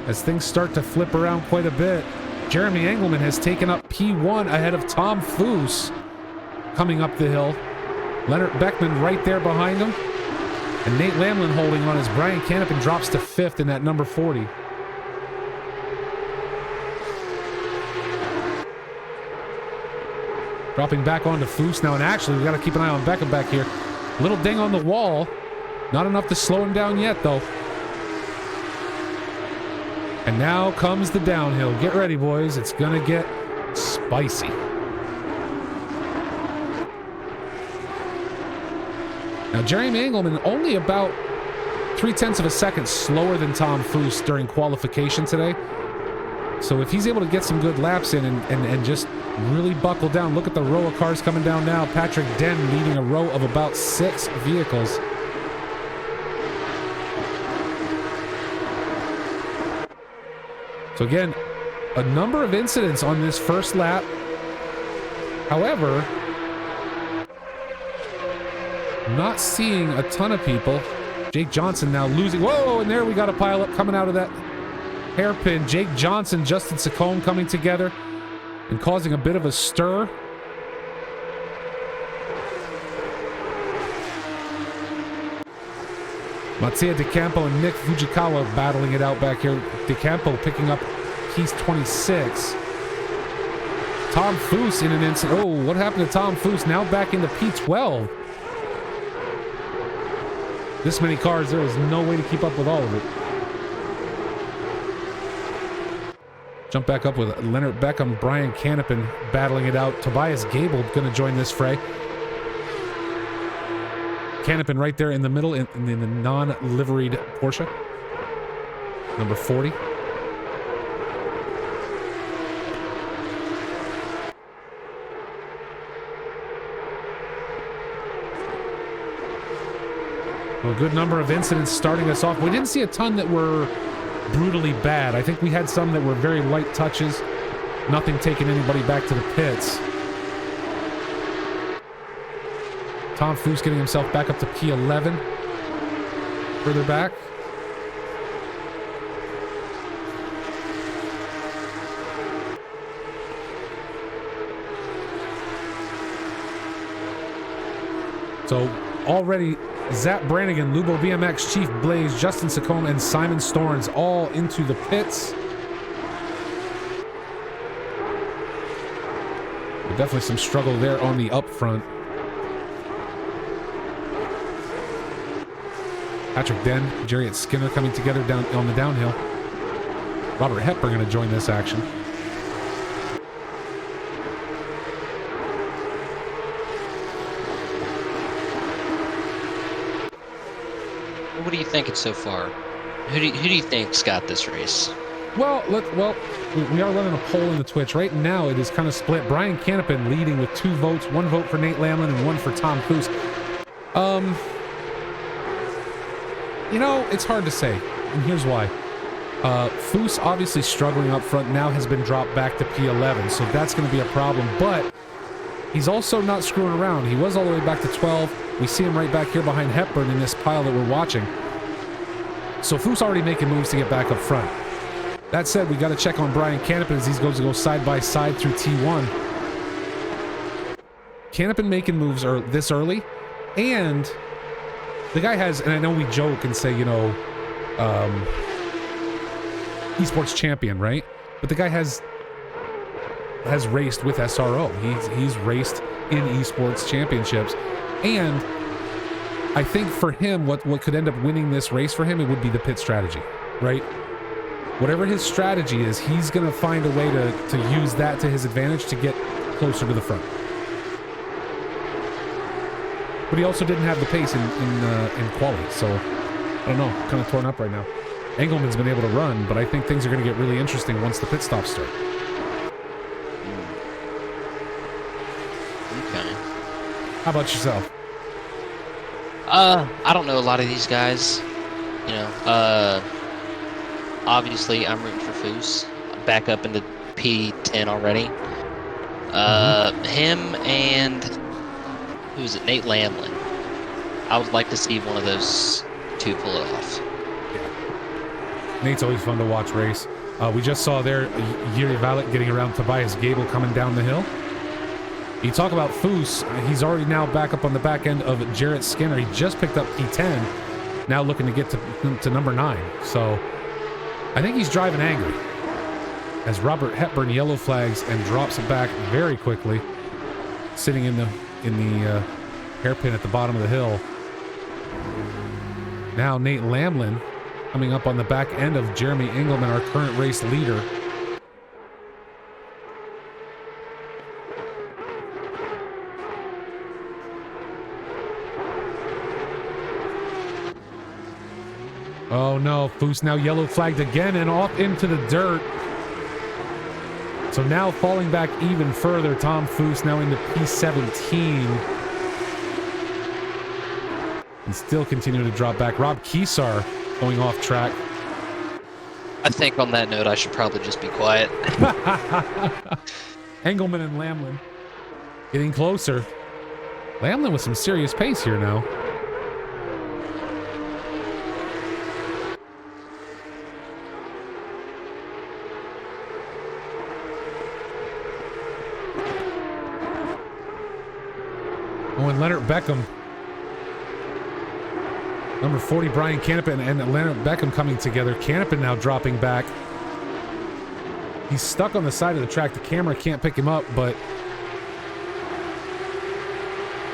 as things start to flip around quite a bit. Jeremy Engelman has taken up P1 ahead of Tom Foose coming up the hill. Leonard Beckman right there behind him. And Nate Lamlin holding on as Brian Canopin drops to 5th in that number 40. Dropping back onto Foose now, and actually we got to keep an eye on Beckham back here. Little ding on the wall. Not enough to slow him down yet, though. And now comes the downhill. Get ready, boys. It's going to get spicy. Now, Jeremy Engelman only about 0.3 of a second slower than Tom Foose during qualification today. So if he's able to get some good laps in and just really buckle down. Look at the row of cars coming down now. Patrick Den leading a row of about 6 vehicles. So again, a number of incidents on this first lap. However, not seeing a ton of people. Jake Johnson now losing. Whoa, and there we got a pile up coming out of that hairpin. Jake Johnson, Justin Secombe coming together and causing a bit of a stir. Mattia DeCampo and Nick Fujikawa battling it out back here. DeCampo picking up piece 26. Tom Foose in an incident. Oh, what happened to Tom Foose? Now back into P12. This many cars, there is no way to keep up with all of it. Jump back up with Leonard Beckham, Brian Canopin battling it out. Tobias Gable going to join this fray. Canopin right there in the middle in the non-liveried Porsche. Number 40. A good number of incidents starting us off. We didn't see a ton that were brutally bad. I think we had some that were very light touches. Nothing taking anybody back to the pits. Tom Foose getting himself back up to P11. Further back. So already Zap Brannigan, Lubo BMX, Chief Blaze, Justin Sacoma, and Simon Storns all into the pits. Definitely some struggle there on the up front. Patrick Den, Jarrett Skinner coming together down on the downhill. Robert Hepburn going to join this action. What are you thinking so far? Who do you think's got this race? Well, we are running a poll in the Twitch. Right now, it is kind of split. Brian Canopin leading with 2 votes. 1 vote for Nate Lamlin and 1 for Tom Foose. You know, it's hard to say, and here's why. Foose obviously struggling up front now has been dropped back to P11, so that's going to be a problem, but he's also not screwing around. He was all the way back to 12. We see him right back here behind Hepburn in this pile that we're watching. So Foose already making moves to get back up front. That said, we got to check on Brian Canopin as he's going to go side by side through T1. Canopin making moves this early, and the guy has, and I know we joke and say, you know, esports champion, right? But the guy has raced with SRO. He's raced in esports championships, and I think for him, what could end up winning this race for him, it would be the pit strategy, right? Whatever his strategy is, he's going to find a way to use that to his advantage to get closer to the front. But he also didn't have the pace in quali, so I don't know, kind of torn up right now. Engelman's been able to run, but I think things are going to get really interesting once the pit stops start. Okay. How about yourself? I don't know a lot of these guys. You know, obviously I'm rooting for Foose. Back up into P10 already. Him and who is it? Nate Lamlin. I would like to see one of those two pull it off. Yeah. Nate's always fun to watch race. We just saw there Yuri Valek getting around Tobias Gable coming down the hill. You talk about Foose, he's already now back up on the back end of Jarrett Skinner. He just picked up P10, now looking to get to number 9. So I think he's driving angry as Robert Hepburn yellow flags and drops it back very quickly, sitting in the hairpin at the bottom of the hill. Now Nate Lamlin coming up on the back end of Jeremy Engelman, our current race leader. Oh no, Foose now yellow flagged again and off into the dirt. So now falling back even further, Tom Foose now into P17. And still continuing to drop back. Rob Kesar going off track. I think on that note, I should probably just be quiet. Engelman and Lamlin getting closer. Lamlin with some serious pace here now. Oh, and Leonard Beckham. Number 40, Brian Canopin and Leonard Beckham coming together. Canopin now dropping back. He's stuck on the side of the track. The camera can't pick him up, but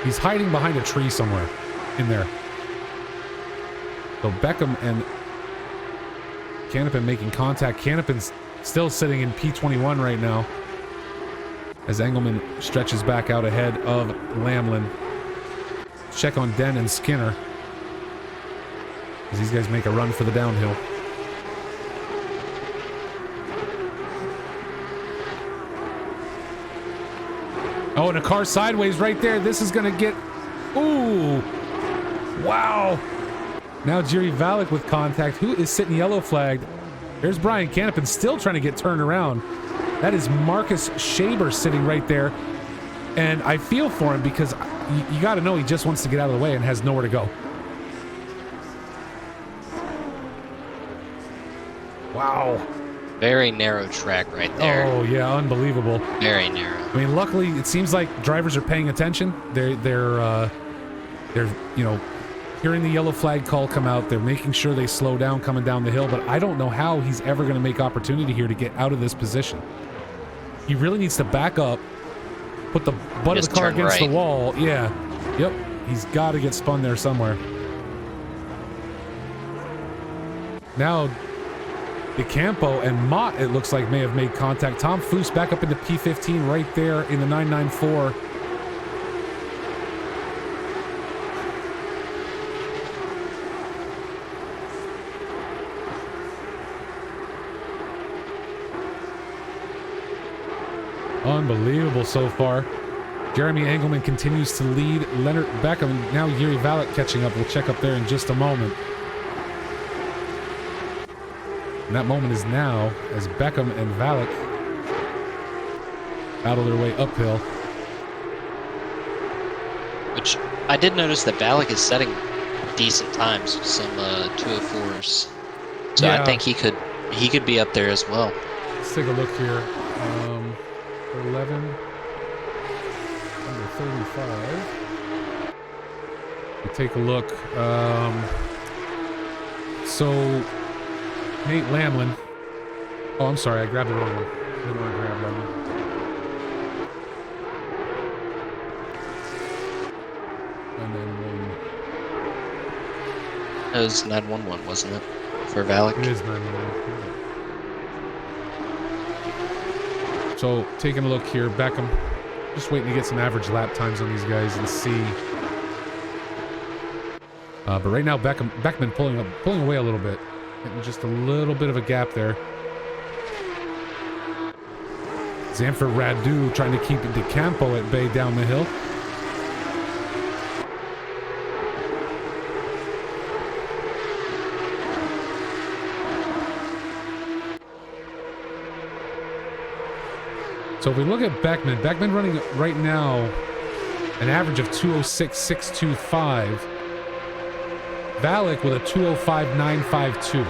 he's hiding behind a tree somewhere in there. So Beckham and Canopin making contact. Canopin's Still sitting in P21 right now. As Engelman stretches back out ahead of Lamlin. Check on Den and Skinner. As these guys make a run for the downhill. Oh, and a car sideways right there. This is going to get... Ooh. Wow. Now Jerry Valek with contact. Who is sitting yellow flagged? There's Brian Canopin still trying to get turned around. That is Marcus Shaber sitting right there. And I feel for him because you got to know he just wants to get out of the way and has nowhere to go. Wow. Very narrow track right there. Oh, yeah, unbelievable. Very narrow. I mean, luckily, it seems like drivers are paying attention. They're you know, hearing the yellow flag call come out. They're making sure they slow down coming down the hill, but I don't know how he's ever going to make opportunity here to get out of this position. He really needs to back up, put the butt of the car against the wall. Yeah. Yep. He's got to get spun there somewhere. Now, DeCampo and Mott, it looks like, may have made contact. Tom Foose back up into P15 right there in the 994. Unbelievable so far. Jeremy Engelman continues to lead. Leonard Beckham, now Yuri Valek catching up. We'll check up there in just a moment. And that moment is now as Beckham and Valek battle their way uphill. Which I did notice that Valek is setting decent times, some 204s. So yeah. I think he could be up there as well. Let's take a look here. 11 under 35. We'll take a look. So Nate Lamlin. Oh, I'm sorry, I grabbed the wrong one. I didn't want to grab that one. And then It was 911, wasn't it? For Valek? it is 911. So taking a look here, Beckham, just waiting to get some average lap times on these guys and see. But right now, Beckman pulling away a little bit, getting just a little bit of a gap there. Zamfir Radu trying to keep DeCampo at bay down the hill. So if we look at Beckman running right now an average of 206.625. Valek with a 205.952.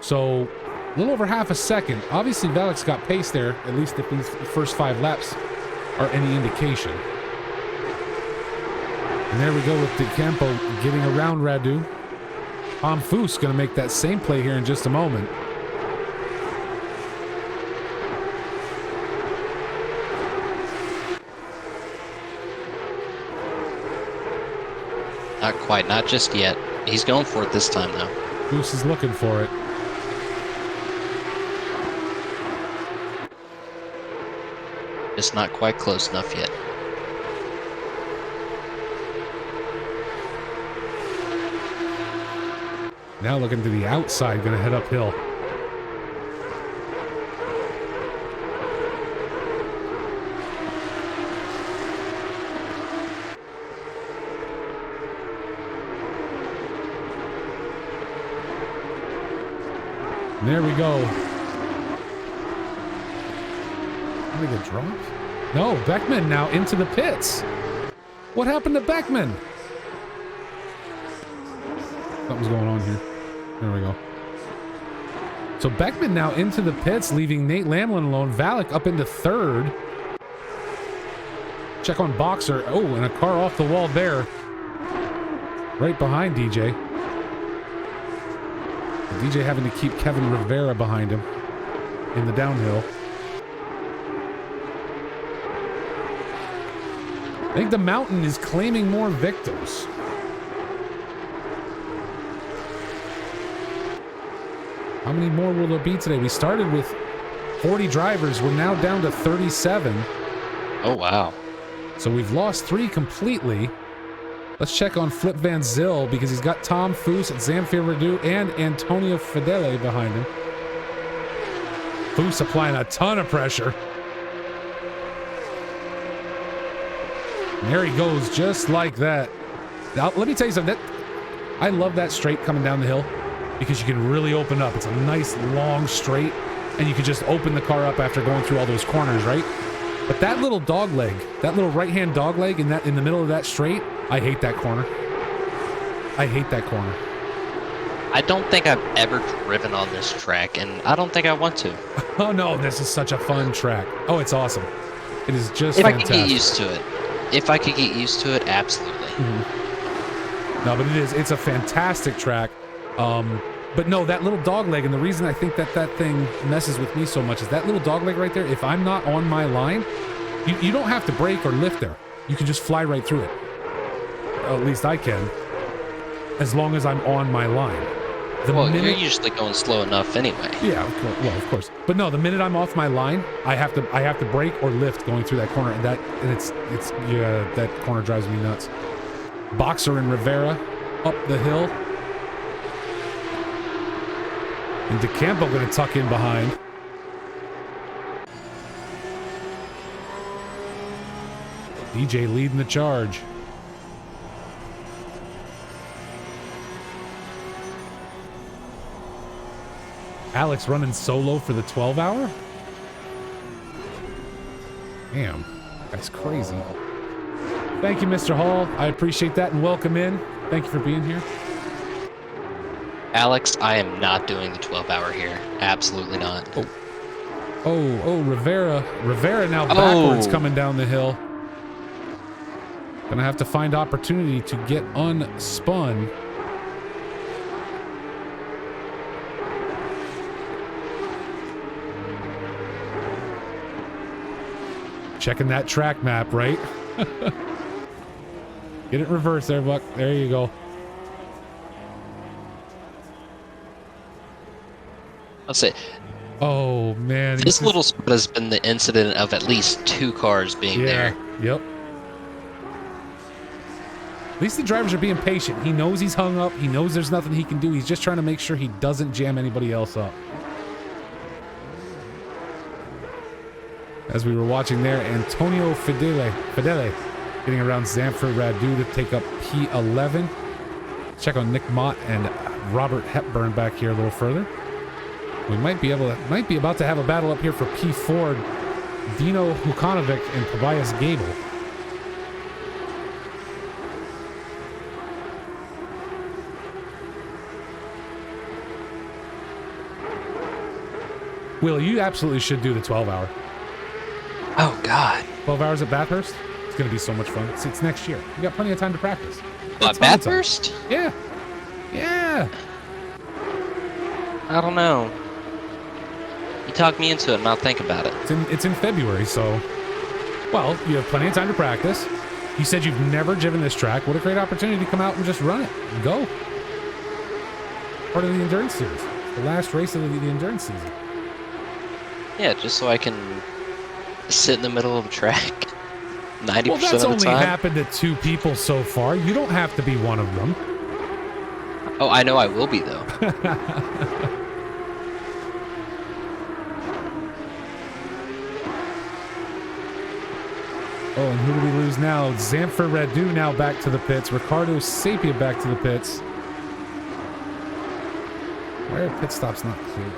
So a little over half a second. Obviously Valek's got pace there, at least if these first 5 laps are any indication. And there we go with DeCampo getting around Radu. Tom Foose going to make that same play here in just a moment. Not quite, not just yet. He's going for it this time, though. Foose is looking for it. Just not quite close enough yet. Now looking to the outside, going to head uphill. And there we go. Did he get dropped? No, Beckman now into the pits. What happened to Beckman? Something's going on here. There we go. So Beckman now into the pits, leaving Nate Lamlin alone. Valek up into 3rd. Check on Boxer. Oh, and a car off the wall there. Right behind DJ. DJ having to keep Kevin Rivera behind him in the downhill. I think the mountain is claiming more victims. How many more will there be today? We started with 40 drivers. We're now down to 37. Oh, wow. So we've lost 3 completely. Let's check on Flip Van Zyl because he's got Tom Foose, Zamfir Radu, and Antonio Fedele behind him. Foose applying a ton of pressure. And there he goes, just like that. Now, let me tell you something. I love that straight coming down the hill because you can really open up. It's a nice long straight, and you can just open the car up after going through all those corners, right? But that little dog leg, that little right-hand dog leg in the middle of that straight, I hate that corner. I hate that corner. I don't think I've ever driven on this track, and I don't think I want to. Oh no, this is such a fun track. Oh, it's awesome. It is just if fantastic. I could get used to it. If I could get used to it, absolutely. Mm-hmm. No, but it's a fantastic track. But no, that little dog leg, and the reason I think that thing messes with me so much is that little dog leg right there. If I'm not on my line, you don't have to brake or lift there. You can just fly right through it. At least I can, as long as I'm on my line. Well, you're usually going slow enough anyway. Yeah, of course. Well, of course. But no, the minute I'm off my line, I have to brake or lift going through that corner, and that corner drives me nuts. Boxer and Rivera up the hill, and DeCampo going to tuck in behind. DJ leading the charge. Alex running solo for the 12-hour? Damn, that's crazy. Thank you, Mr. Hall. I appreciate that, and welcome in. Thank you for being here. Alex, I am not doing the 12-hour here. Absolutely not. Oh, Rivera. Rivera now backwards coming down the hill. Gonna have to find opportunity to get unspun. Checking that track map, right? Get it reversed there, Buck. There you go. I'll say. Oh, man. This little spot has been the incident of at least 2 cars being there. Yep. At least the drivers are being patient. He knows he's hung up. He knows there's nothing he can do. He's just trying to make sure he doesn't jam anybody else up. As we were watching there, Antonio Fedele getting around Zamfir Radu to take up P11. Check on Nick Mott and Robert Hepburn back here a little further. We might be about to have a battle up here for P4. Dino Hukanovic and Tobias Gable. Will, you absolutely should do the 12-hour. Oh, God. 12 hours at Bathurst? It's going to be so much fun. It's next year. You got plenty of time to practice. Bathurst? Yeah. Yeah. I don't know. You talk me into it and I'll think about it. It's in February, so... Well, you have plenty of time to practice. You said you've never driven this track. What a great opportunity to come out and just run it. And go. Part of the Endurance Series. The last race of the Endurance season. Yeah, just so I can sit in the middle of the track 90% of the time. Well, that's only happened to 2 people so far. You don't have to be one of them. Oh, I know I will be, though. Oh, and who do we lose now? Zamfir Radu now back to the pits. Ricardo Sapia back to the pits. Why are pit stops not clear?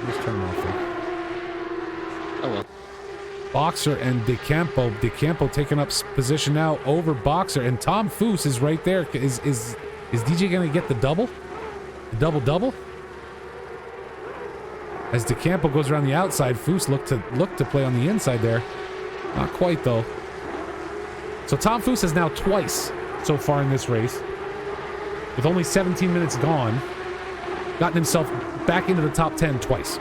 Let's turn them off there. Oh, well. Boxer and DeCampo. DeCampo taking up position now over Boxer, and Tom Foose is right there. Is DJ going to get the double? The double-double? As DeCampo goes around the outside, Foose look to play on the inside there. Not quite, though. So Tom Foose has now twice so far in this race, with only 17 minutes gone, gotten himself back into the top 10 twice.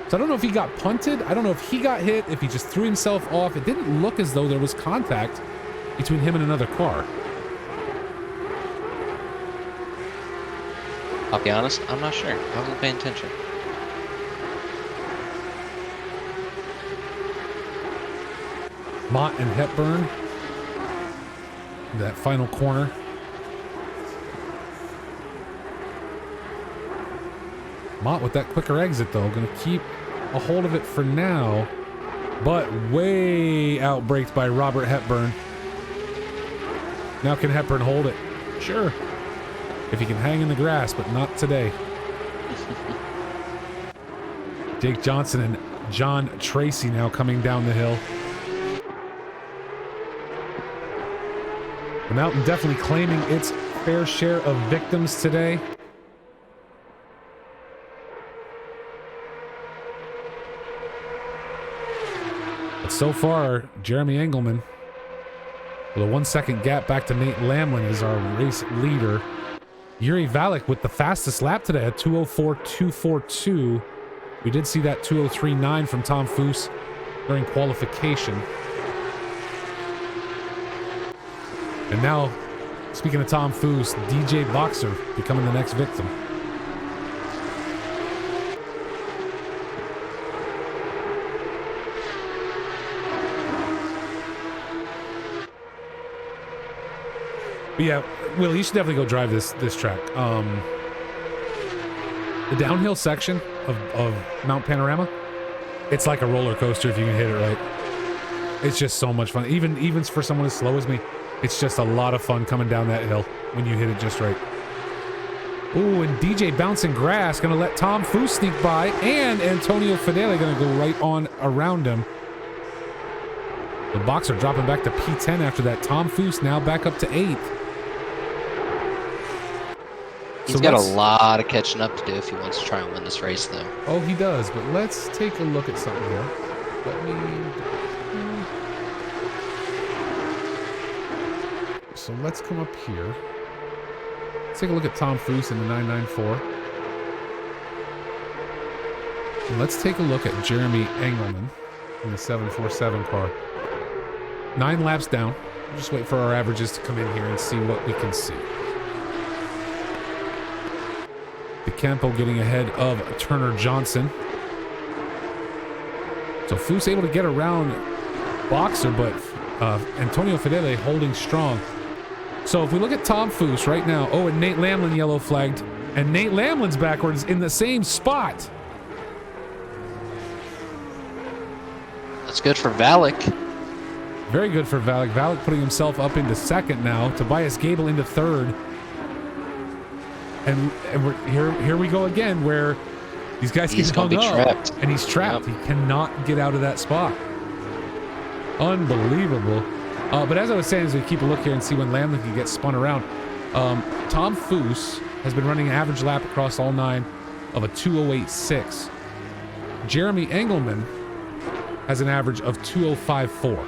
So I don't know if he got punted. I don't know if he got hit, if he just threw himself off. It didn't look as though there was contact between him and another car. I'll be honest, I'm not sure. I wasn't paying attention. Mott and Hepburn. That final corner. Mott with that quicker exit though, gonna keep a hold of it for now, but way outbraked by Robert Hepburn. Now can Hepburn hold it? Sure. If he can hang in the grass, but not today. Jake Johnson and John Tracy now coming down the hill. The Mountain definitely claiming its fair share of victims today. But so far, Jeremy Engelman with a 1 second gap back to Nate Lamlin is our race leader. Yuri Valek with the fastest lap today at 2:04.242. We did see that 2:03.9 from Tom Foose during qualification. And now, speaking of Tom Foose, DJ Boxer becoming the next victim. But yeah, Will, you should definitely go drive this track. The downhill section of Mount Panorama, it's like a roller coaster if you can hit it right. It's just so much fun. Even for someone as slow as me, it's just a lot of fun coming down that hill when you hit it just right. Ooh, and DJ bouncing grass, gonna let Tom Foose sneak by, and Antonio Fedele gonna go right on around him. The Boxer dropping back to P10 after that. Tom Foose now back up to 8th. He's got a lot of catching up to do if he wants to try and win this race, though. Oh, he does, but let's take a look at something here. So let's come up here. Let's take a look at Tom Foose in the 994. And let's take a look at Jeremy Engelman in the 747 car. 9 laps down. We'll just wait for our averages to come in here and see what we can see. DeCampo getting ahead of Turner Johnson. So Foose able to get around Boxer, but Antonio Fedele holding strong. So if we look at Tom Foose right now, oh, and Nate Lamlin yellow flagged, and Nate Lamlin's backwards in the same spot. That's good for Valek. Very good for Valek. Valek putting himself up into second now. Tobias Gable into third. And we're here we go again, where these guys He's get hung gonna be up, trapped. and he's trapped. Yep. He cannot get out of that spot. Unbelievable. But as I was saying, as we keep a look here and see when Lamlin can get spun around, Tom Foose has been running an average lap across all 9 of a 2:08.6. Jeremy Engelman has an average of 2:05.4.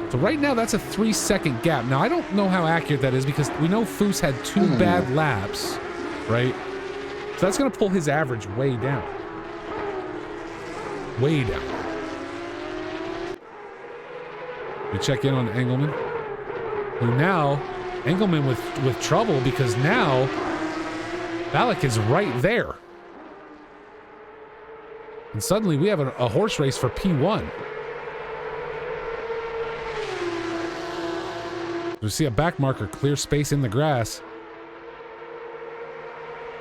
So right now, that's a 3-second gap. Now, I don't know how accurate that is because we know Foose had 2 bad laps, right? So that's going to pull his average way down. Way down. We check in on Engelman, who now, Engelman with trouble because now Valek is right there. And suddenly we have a horse race for P1. We see a back marker, clear space in the grass.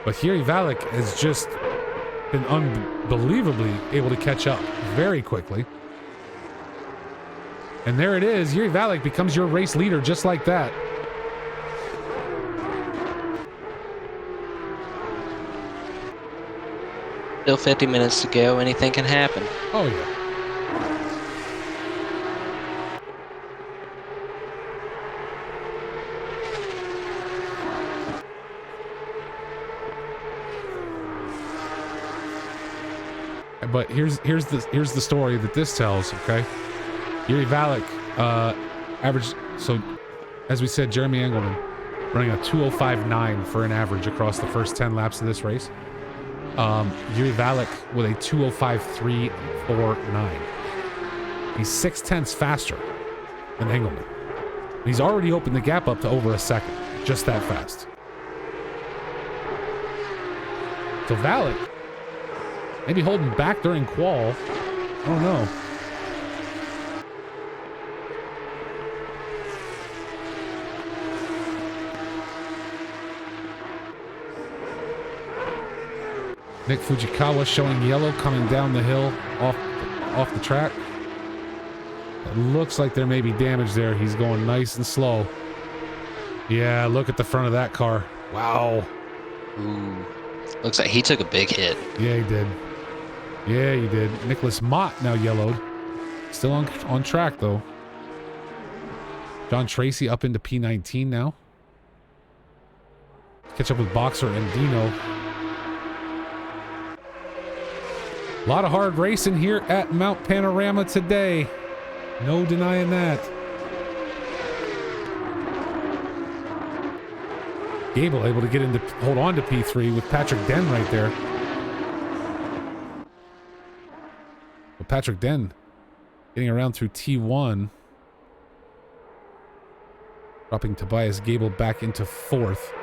But here Valek has just been unbelievably able to catch up very quickly. And there it is. Yuri Valek becomes your race leader just like that. Still 50 minutes to go. Anything can happen. Oh, yeah. But here's the story that this tells, okay? Yuri Valek average, so as we said, Jeremy Engelman running a 2:05.9 for an average across the first 10 laps of this race. Yuri Valek with a 2:05.349. He's 0.6 faster than Engelman. He's already opened the gap up to over a second, just that fast. So valid. Maybe holding back during qual. I don't know. Nick Fujikawa showing yellow coming down the hill off the track. It looks like there may be damage there. He's going nice and slow. Yeah, look at the front of that car. Wow. Ooh. Looks like he took a big hit. Yeah, he did. Yeah, he did. Nicholas Mott now yellowed. Still on track, though. John Tracy up into P19 now. Catch up with Boxer and Dino. A lot of hard racing here at Mount Panorama today. No denying that. Gable able to hold on to P3 with Patrick Den right there. But Patrick Den getting around through T1. Dropping Tobias Gable back into 4th.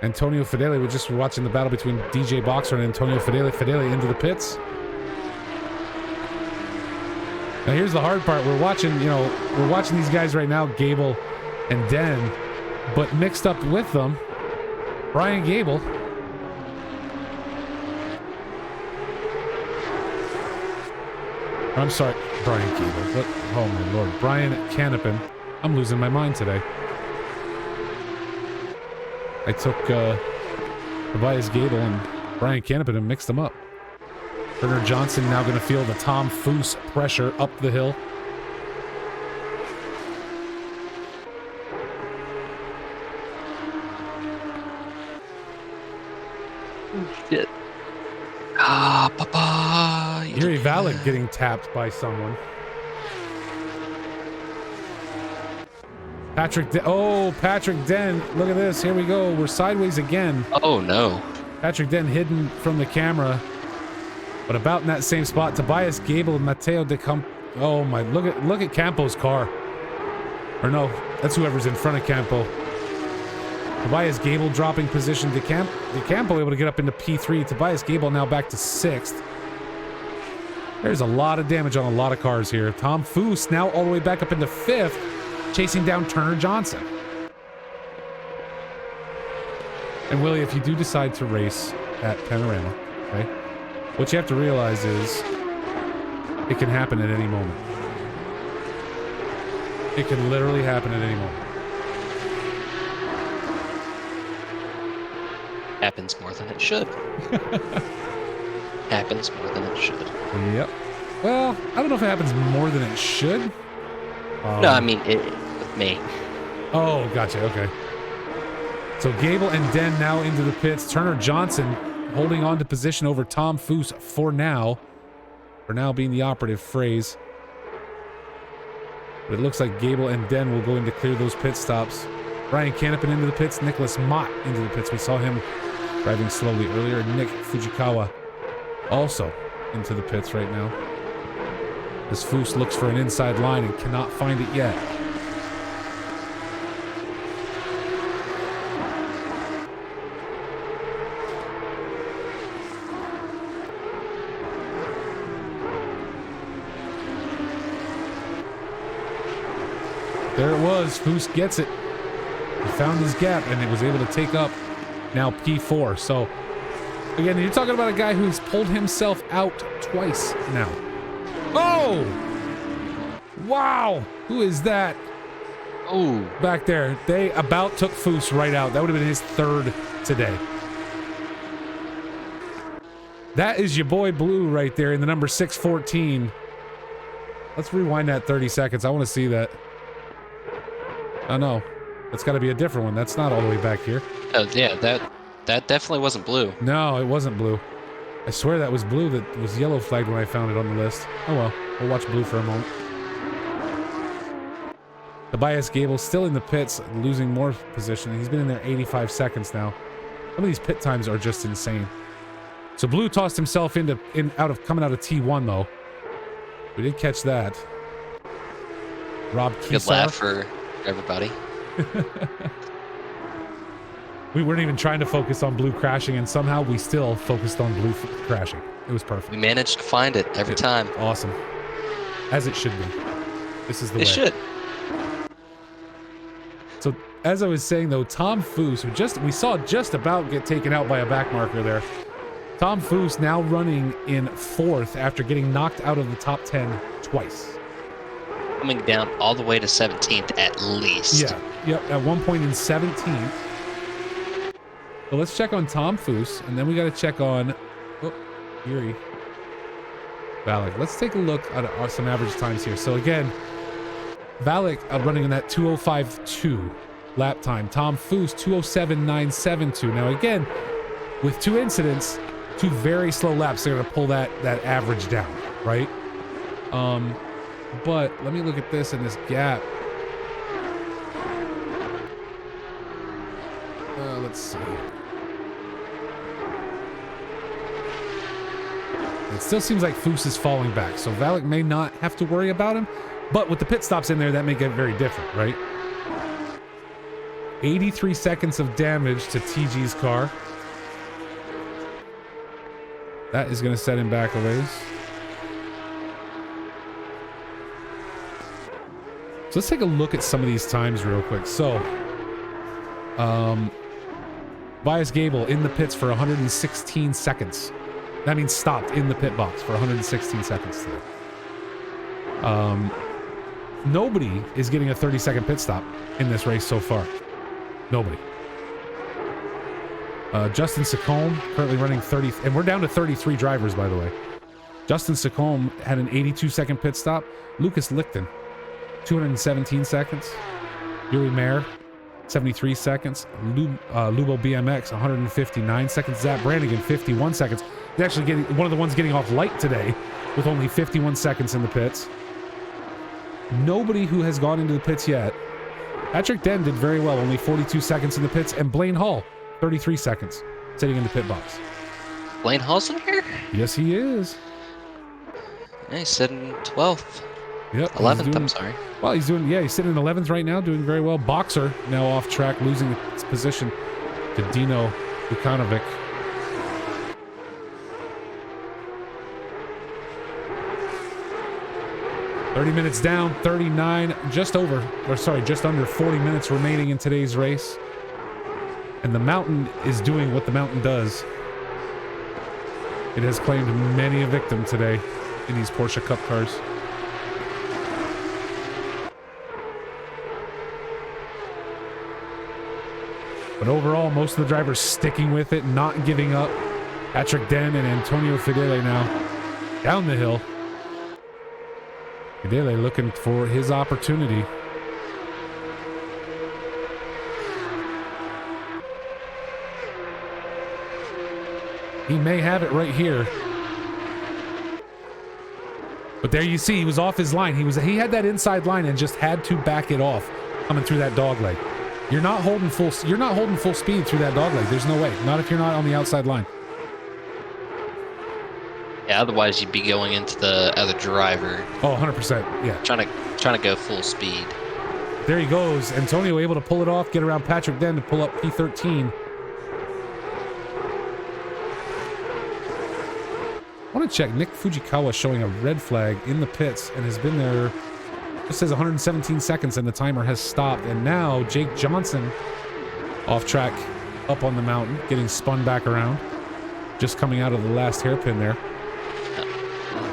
Antonio Fedele, we're just watching the battle between DJ Boxer and Antonio Fedele. Fedele into the pits. Now here's the hard part. We're watching these guys right now, Gable and Den, but mixed up with them, Brian Gable. I'm sorry, Brian Gable. What? Oh my lord, Brian Canopin. I'm losing my mind today. I took Tobias Gable and Brian Canopin and mixed them up. Turner Johnson now going to feel the Tom Foose pressure up the hill. Oh, shit. Ah, papa. Yuri Valek getting tapped by someone. Patrick Den. Look at this. Here we go. We're sideways again. Oh, no. Patrick Den hidden from the camera. But about in that same spot, Tobias Gable and Matteo De Campo. Oh my, look at Campo's car. Or no, that's whoever's in front of Campo. Tobias Gable dropping position. De Campo able to get up into P3. Tobias Gable now back to 6th. There's a lot of damage on a lot of cars here. Tom Foose now all the way back up into 5th, chasing down Turner Johnson. And Willie, if you do decide to race at Panorama, okay, what you have to realize is it can happen at any moment. It can literally happen at any moment. Happens more than it should. Happens more than it should. Yep. Well, I don't know if it happens more than it should. No, I mean, with me. Oh, gotcha. Okay. So Gable and Den now into the pits. Turner Johnson holding on to position over Tom Foose for now. For now being the operative phrase. But it looks like Gable and Den will go in to clear those pit stops. Brian Canopin into the pits. Nicholas Mott into the pits. We saw him driving slowly earlier. Nick Fujikawa also into the pits right now. As Foose looks for an inside line and cannot find it yet. There it was. Foose gets it. He found his gap and it was able to take up now P4. So, again, you're talking about a guy who's pulled himself out twice now. Oh! Wow! Who is that? Oh. Back there. They about took Foose right out. That would have been his 3rd today. That is your boy Blue right there in the number 614. Let's rewind that 30 seconds. I want to see that. Oh no, that's got to be a different one. That's not all the way back here. Oh yeah, that definitely wasn't Blue. No, it wasn't Blue. I swear that was Blue that was yellow flagged when I found it on the list. Oh well, we'll watch Blue for a moment. Tobias Gable still in the pits, losing more position. He's been in there 85 seconds now. Some of these pit times are just insane. So Blue tossed himself coming out of T1 though. We did catch that. Rob Good laugh Kesar. for everybody. We weren't even trying to focus on blue crashing, and somehow we still focused on blue crashing. It was perfect. We managed to find it every time. Awesome. As it should be. This is the way. It should. So, as I was saying, though, Tom Foose, who we saw just about get taken out by a back marker there. Tom Foose now running in 4th after getting knocked out of the top 10 twice. Coming down all the way to 17th at least. Yeah. Yep. At one point in 17th. So let's check on Tom Foose, and then we got to check on Yuri Valek. Let's take a look at some average times here. So again, Valek running in that 2:05.2 lap time. Tom Foose 2:07.972. Now again, with 2 incidents, 2 very slow laps, they're going to pull that average down, right? But let me look at this in this gap. Let's see. It still seems like Foose is falling back, so Valek may not have to worry about him, but with the pit stops in there, that may get very different, right? 83 seconds of damage to TG's car. That is going to set him back a ways. So let's take a look at some of these times real quick. So, Bias Gable in the pits for 116 seconds. That means stopped in the pit box for 116 seconds today. Nobody is getting a 30-second pit stop in this race so far. Nobody. Justin Sacombe currently running 30, and we're down to 33 drivers, by the way. Justin Sacombe had an 82-second pit stop. Lucas Lichten, 217 seconds. Yuri Mayer, 73 seconds. Lubo BMX, 159 seconds. Zach Brannigan, 51 seconds. He's actually getting one of the ones getting off light today with only 51 seconds in the pits. Nobody who has gone into the pits yet. Patrick Den did very well, only 42 seconds in the pits, and Blaine Hall, 33 seconds, sitting in the pit box. Blaine Hall's in here? Yes, he is. Yeah, he's sitting 12th. Yep. 11th, I'm sorry. Well, he's sitting in 11th right now, doing very well. Boxer now off track, losing its position to Dino Vukanovic. "30 minutes down, 39, just under 40 minutes remaining in today's race. And the Mountain is doing what the Mountain does. It has claimed many a victim today in these Porsche Cup cars. But overall, most of the drivers sticking with it, not giving up. Patrick Den and Antonio Fedele now down the hill. Fedele looking for his opportunity. He may have it right here. But there you see, he was off his line. He had that inside line and just had to back it off coming through that dog leg. You're not holding full speed through that dog leg. There's no way. Not if you're not on the outside line. Yeah, otherwise you'd be going into the other driver. Oh, 100%. Yeah. Trying to go full speed. There he goes. Antonio able to pull it off, get around Patrick Den to pull up P13. I want to check. Nick Fujikawa showing a red flag in the pits and has been there. It says 117 seconds and the timer has stopped. And now Jake Johnson off track up on the Mountain, getting spun back around. Just coming out of the last hairpin there.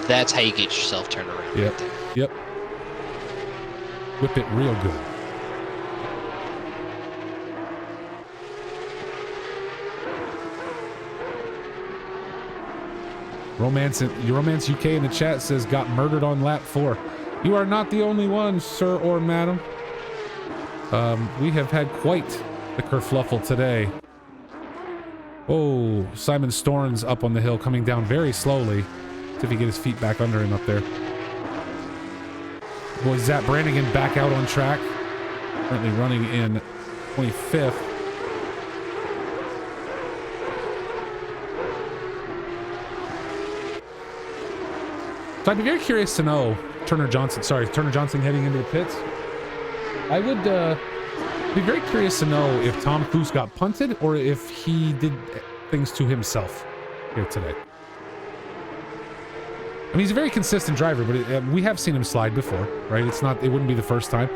That's how you get yourself turned around. Yep. Yep. Whip it real good. Romance UK in the chat says got murdered on lap 4. You are not the only one, sir or madam. We have had quite the kerfluffle today. Oh, Simon Storns up on the hill, coming down very slowly. See if he get his feet back under him up there. Boy, Zach Brannigan back out on track. Currently running in 25th. So I'd be very curious to know, Turner Johnson. Sorry, Turner Johnson heading into the pits. I would be very curious to know if Tom Foose got punted or if he did things to himself here today. I mean, he's a very consistent driver, but we have seen him slide before, right? It wouldn't be the first time.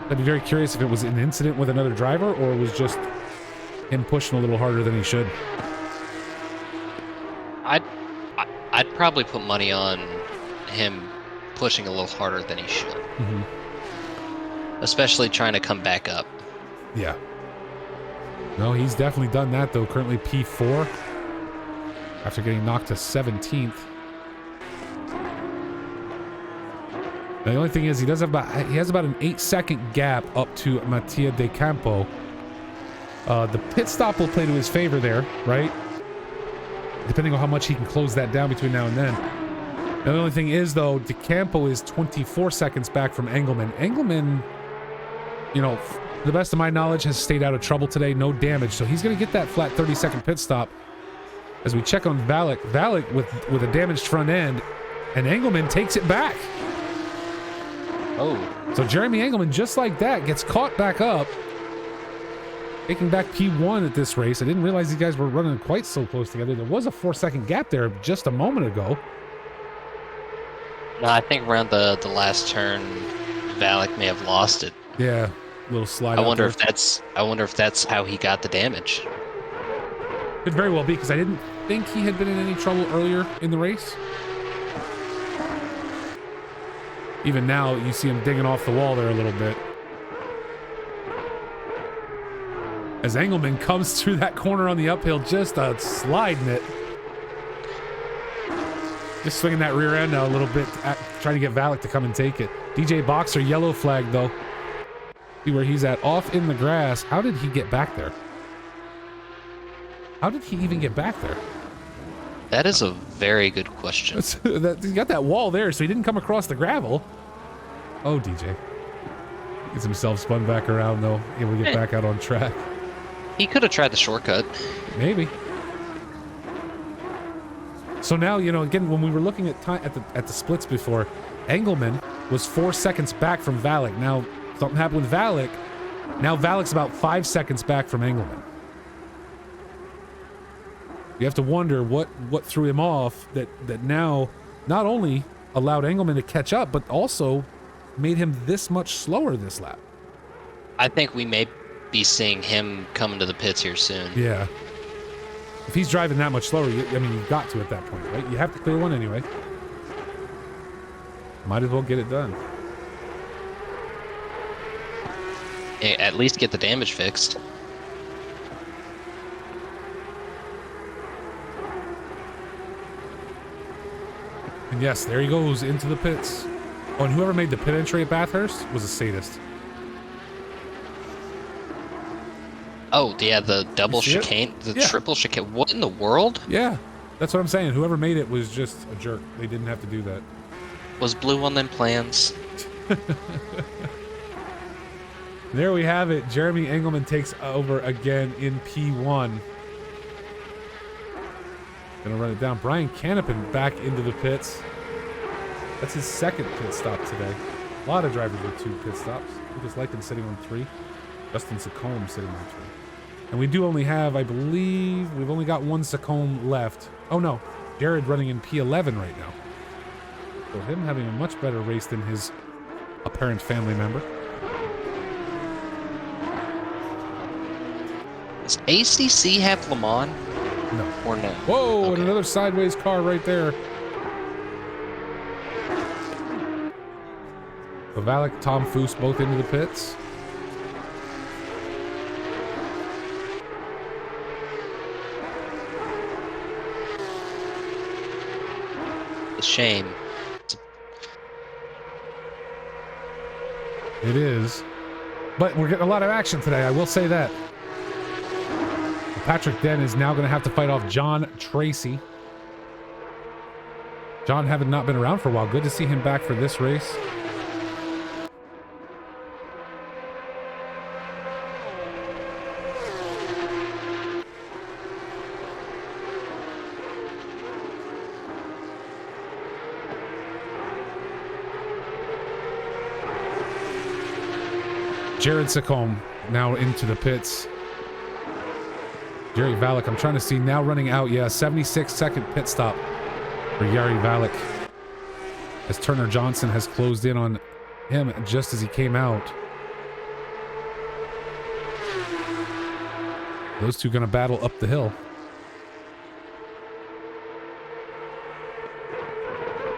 I'd be very curious if it was an incident with another driver or it was just him pushing a little harder than he should. I'd probably put money on him pushing a little harder than he should. Especially trying to come back up. Yeah. No, he's definitely done that, though. Currently P4 after getting knocked to 17th. The only thing is he has about an 8-second gap up to Mattia De Campo. The pit stop will play to his favor there, right? Depending on how much he can close that down between now and then. The only thing is, though, De Campo is 24 seconds back from Engelman. Engelman, you know, to the best of my knowledge, has stayed out of trouble today. No damage. So he's going to get that flat 30-second pit stop. As we check on Valek. Valek with a damaged front end. And Engelman takes it back. Oh. So Jeremy Engelman, just like that, gets caught back up. Taking back P1 at this race. I didn't realize these guys were running quite so close together. There was a 4-second gap there just a moment ago. No, I think around the last turn, Valek may have lost it. Yeah, a little slide. I wonder if that's how he got the damage. Could very well be, because I didn't think he had been in any trouble earlier in the race. Even now, you see him digging off the wall there a little bit. As Engelman comes through that corner on the uphill, just sliding it. Just swinging that rear end now a little bit, trying to get Valek to come and take it. DJ Boxer, yellow flag, though. See where he's at, off in the grass. How did he get back there? How did he even get back there? That is a very good question. He got that wall there, so he didn't come across the gravel. Oh, DJ. Gets himself spun back around, though. Able to get back out on track. He could have tried the shortcut. Maybe. So now, you know, again, when we were looking at time at the splits before, Engelman was 4 seconds back from Valek. Now, something happened with Valek. Now Valek's about 5 seconds back from Engelman. You have to wonder what threw him off that now not only allowed Engelman to catch up, but also made him this much slower this lap. I think we may be seeing him coming to the pits here soon. Yeah. If he's driving that much slower, you've got to at that point, right? You have to clear one anyway. Might as well get it done. At least get the damage fixed. And yes, there he goes into the pits. Oh, and whoever made the pit entry at Bathurst was a sadist. Oh, yeah, the double chicane, triple chicane. What in the world? Yeah, that's what I'm saying. Whoever made it was just a jerk. They didn't have to do that. Was blue on them plans? There we have it. Jeremy Engelman takes over again in P1. Gonna run it down. Brian Canopin back into the pits. That's his second pit stop today. A lot of drivers with 2 pit stops. Lucas Lycan sitting on 3. Justin Sacombe sitting on 3. And we do only have, I believe, we've only got 1 Sacombe left. Oh no, Jared running in P11 right now. So him having a much better race than his apparent family member. Does ACC have Le Mans? No. Or no? Whoa, Okay. and another sideways car right there. So Valek, Tom Foose both into the pits. A shame. It is. But we're getting a lot of action today, I will say that. Patrick Den is now going to have to fight off John Tracy. John having not been around for a while. Good to see him back for this race. Jared Sacombe now into the pits. Jerry Valek, I'm trying to see now running out. Yeah, 76-second pit stop for Yari Valek, as Turner Johnson has closed in on him just as he came out. Those two gonna battle up the hill.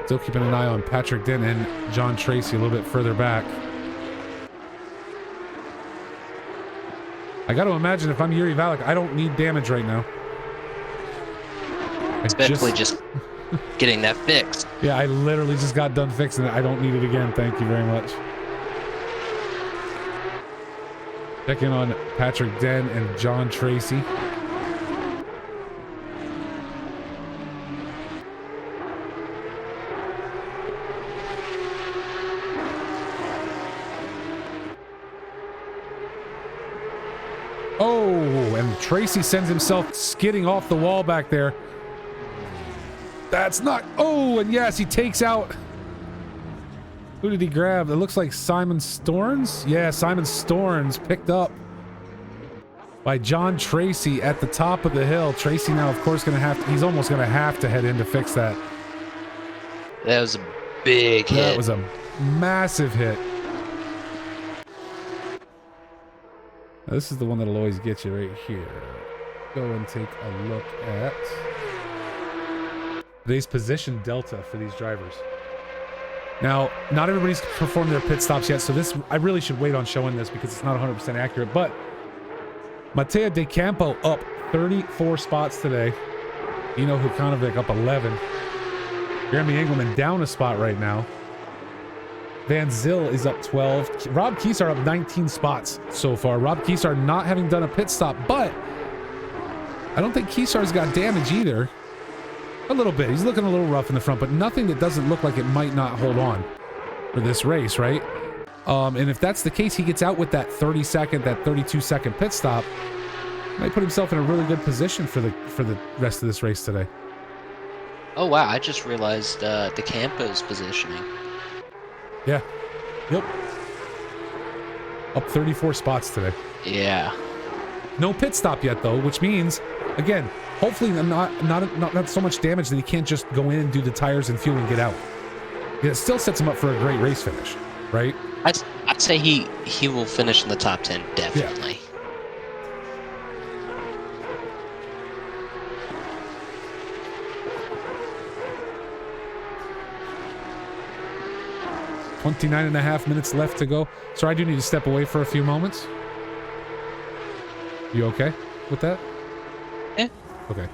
Still keeping an eye on Patrick Dent and John Tracy a little bit further back. I got to imagine if I'm Yuri Valek, I don't need damage right now. Especially just getting that fixed. Yeah, I literally just got done fixing it. I don't need it again. Thank you very much. Checking on Patrick Dent and John Tracy. Oh, and Tracy sends himself skidding off the wall back there. That's not... Oh, and yes, he takes out... Who did he grab? It looks like Simon Storns. Yeah, Simon Storns picked up by John Tracy at the top of the hill. Tracy now, of course, he's almost going to have to head in to fix that. That was a big hit. That was a massive hit. Now, this is the one that'll always get you right here. Go and take a look at today's position delta for these drivers. Now, not everybody's performed their pit stops yet, so this, I really should wait on showing this because it's not 100% accurate, but Mattia De Campo up 34 spots today. Eno Hukanovic up 11. Jeremy Engelman down a spot right now. Van Zyl is up 12. Rob Keesar up 19 spots so far. Rob Keesar not having done a pit stop, but I don't think Keesar's got damage either. A little bit. He's looking a little rough in the front, but nothing that doesn't look like it might not hold on for this race, right? And if that's the case, he gets out with that 30-second, that 32-second pit stop. Might put himself in a really good position for the rest of this race today. Oh, wow. I just realized De Campo's positioning. Yeah. Yep. Up 34 spots today. Yeah. No pit stop yet, though, which means, again, hopefully not so much damage that he can't just go in and do the tires and fuel and get out. It still sets him up for a great race finish, right? I'd say he will finish in the top 10, definitely. Yeah. .29.5 minutes left to go. So I do need to step away for a few moments. You okay with that? Yeah. Okay.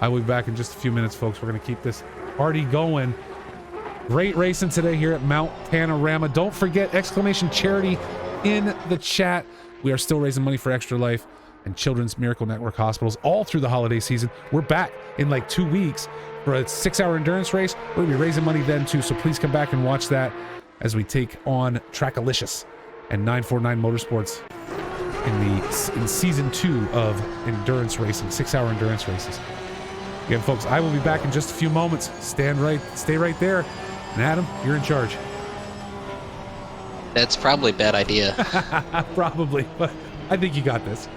I will be back in just a few minutes, folks. We're going to keep this party going. Great racing today here at Mount Panorama. Don't forget, exclamation charity in the chat. We are still raising money for Extra Life and Children's Miracle Network hospitals all through the holiday season. We're back in like 2 weeks for a 6-hour endurance race. We're going to be raising money then too, so please come back and watch that as we take on Trackalicious and 949 Motorsports in season 2 of endurance racing, 6-hour endurance races. Again, folks, I will be back in just a few moments. Stay right there. And Adam, you're in charge. That's probably a bad idea. Probably, but I think you got this.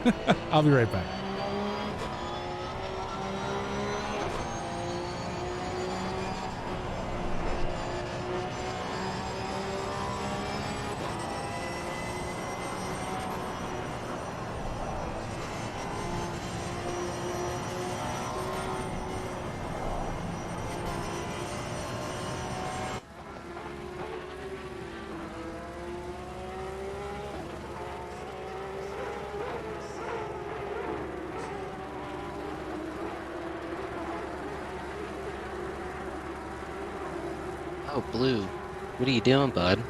I'll be right back. Oh, Blue. What are you doing, bud?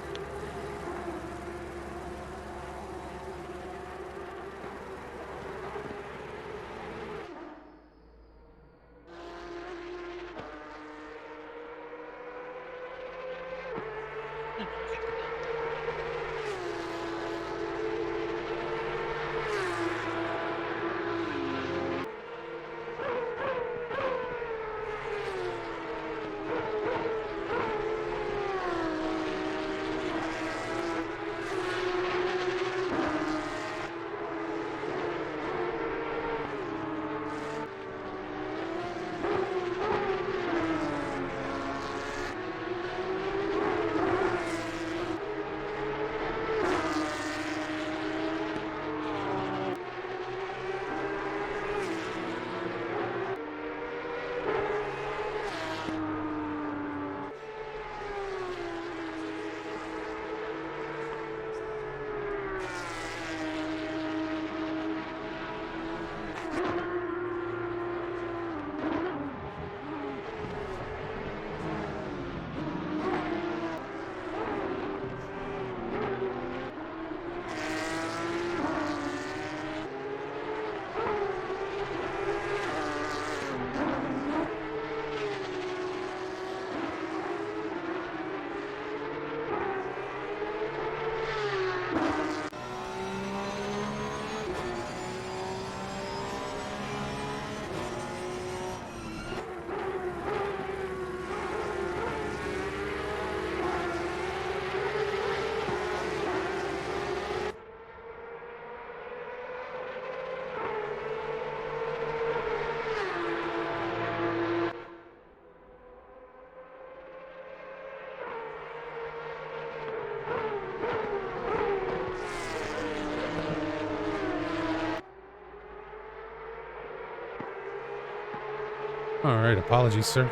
All right, apologies, sir.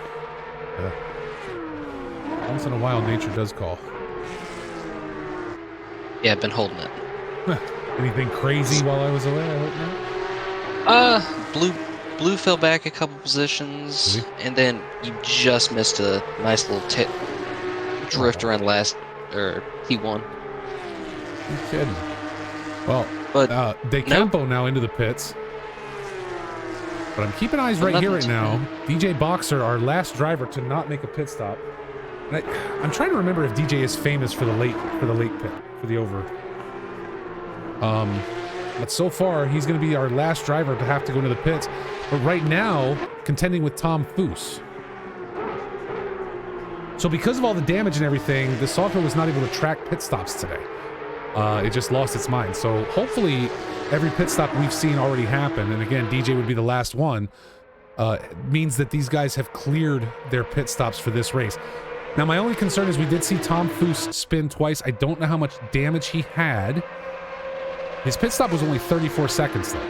Once in a while, nature does call. Yeah, I've been holding it. Anything crazy while I was away? I hope not. Blue fell back a couple positions, and then you just missed a nice little drift around last or P1. You kidding? Well, But De Campo now into the pits. But I'm keeping eyes right here right now. DJ Boxer, our last driver to not make a pit stop. And I'm trying to remember if DJ is famous for the late pit, for the over. But so far he's going to be our last driver to have to go into the pits. But right now, contending with Tom Foose. So because of all the damage and everything, the software was not able to track pit stops today. It just lost its mind. So hopefully every pit stop we've seen already happen, and again, DJ would be the last one, means that these guys have cleared their pit stops for this race. Now, my only concern is we did see Tom Foose spin twice. I don't know how much damage he had. His pit stop was only 34 seconds, though.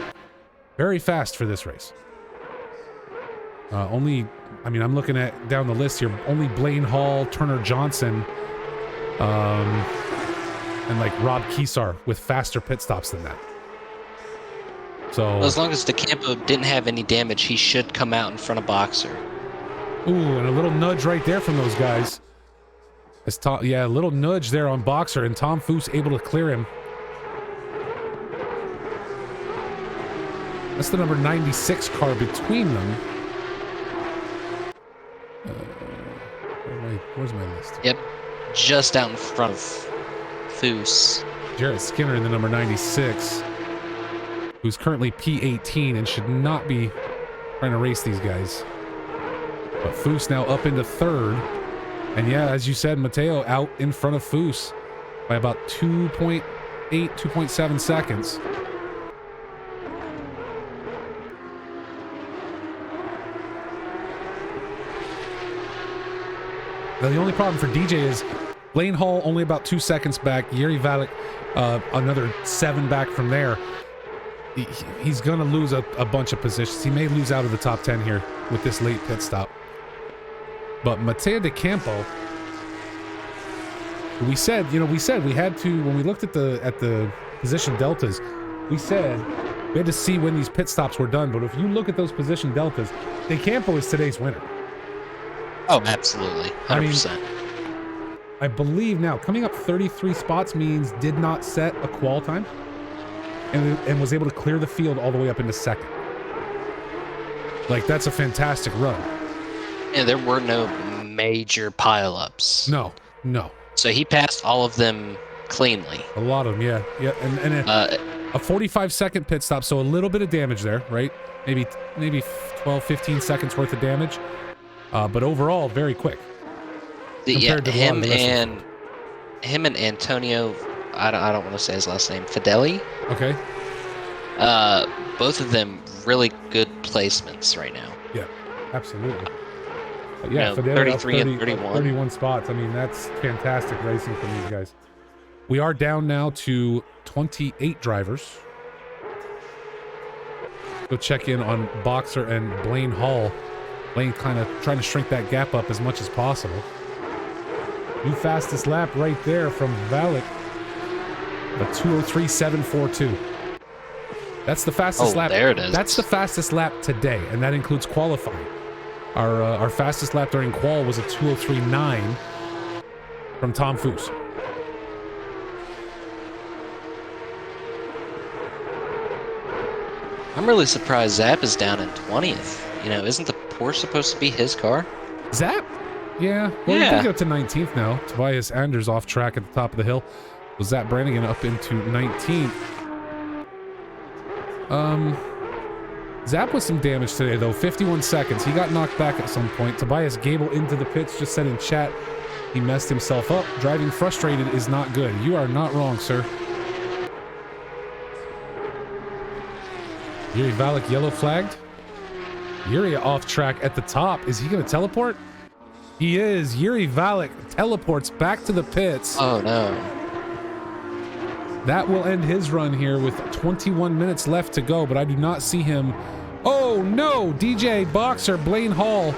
Very fast for this race. I'm looking at down the list here. Only Blaine Hall, Turner Johnson, and like Rob Kesar with faster pit stops than that. So well, as long as DeCampo didn't have any damage, he should come out in front of Boxer. Ooh, and a little nudge right there from those guys. A little nudge there on Boxer, and Tom Foose able to clear him. That's the number 96 car between them. Where's my list? Yep, just out in front of Foose. Jarrett Skinner in the number 96, who's currently P18 and should not be trying to race these guys. But Foose now up into third. And yeah, as you said, Mateo out in front of Foose by about 2.8, 2.7 seconds. Now, the only problem for DJ is Blaine Hall only about 2 seconds back. Yuri Valek another 7 back from there. He's going to lose a bunch of positions. He may lose out of the top 10 here with this late pit stop. But Mateo De Campo, we said we had to, when we looked at the position deltas, we said we had to see when these pit stops were done. But if you look at those position deltas, De Campo is today's winner. Oh, absolutely. 100%. I believe now coming up 33 spots means did not set a qual time and was able to clear the field all the way up into second. Like, that's a fantastic run. Yeah, there were no major pileups. No. So he passed all of them cleanly. A lot of them, yeah. And a 45-second pit stop, so a little bit of damage there, right? Maybe 12, 15 seconds worth of damage. But overall, very quick. Him and Antonio, I don't want to say his last name, Fideli. Okay. Both of them really good placements right now. Yeah, absolutely. Yeah, Fideli 33 and 31. 31 spots. I mean, that's fantastic racing from these guys. We are down now to 28 drivers. Go check in on Boxer and Blaine Hall. Blaine kind of trying to shrink that gap up as much as possible. New fastest lap right there from Valek. A 2:03.742. That's the fastest lap. There it is. That's the fastest lap today, and that includes qualifying. Our fastest lap during qual was a 2:03.9 from Tom Foose. I'm really surprised Zap is down in 20th. Isn't the Porsche supposed to be his car? Zap? Yeah. Well, we can get up to 19th now. Tobias Anders off track at the top of the hill. Was that Brannigan up into 19th? Zap with some damage today, though. 51 seconds. He got knocked back at some point. Tobias Gable into the pits just said in chat he messed himself up. Driving frustrated is not good. You are not wrong, sir. Yuri Valek yellow flagged. Yuri off track at the top. Is he going to teleport? He is. Yuri Valek teleports back to the pits. Oh, no. That will end his run here with 21 minutes left to go, but I do not see him. Oh, no. DJ Boxer, Blaine Hall.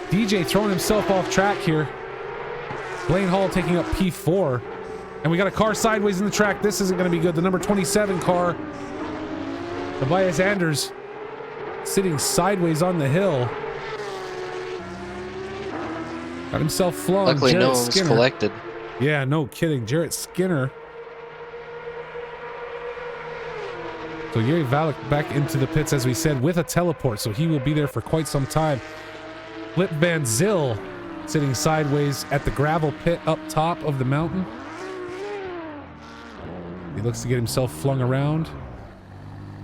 DJ throwing himself off track here. Blaine Hall taking up P4. And we got a car sideways in the track. This isn't going to be good. The number 27 car. Tobias Anders sitting sideways on the hill. Got himself flung. Luckily, Jarrett no one was Skinner. collected. Yeah, no kidding. Jarrett Skinner. So Yuri Valek back into the pits, as we said, with a teleport. So he will be there for quite some time. Flip Van Zyl sitting sideways at the gravel pit up top of the mountain. He looks to get himself flung around.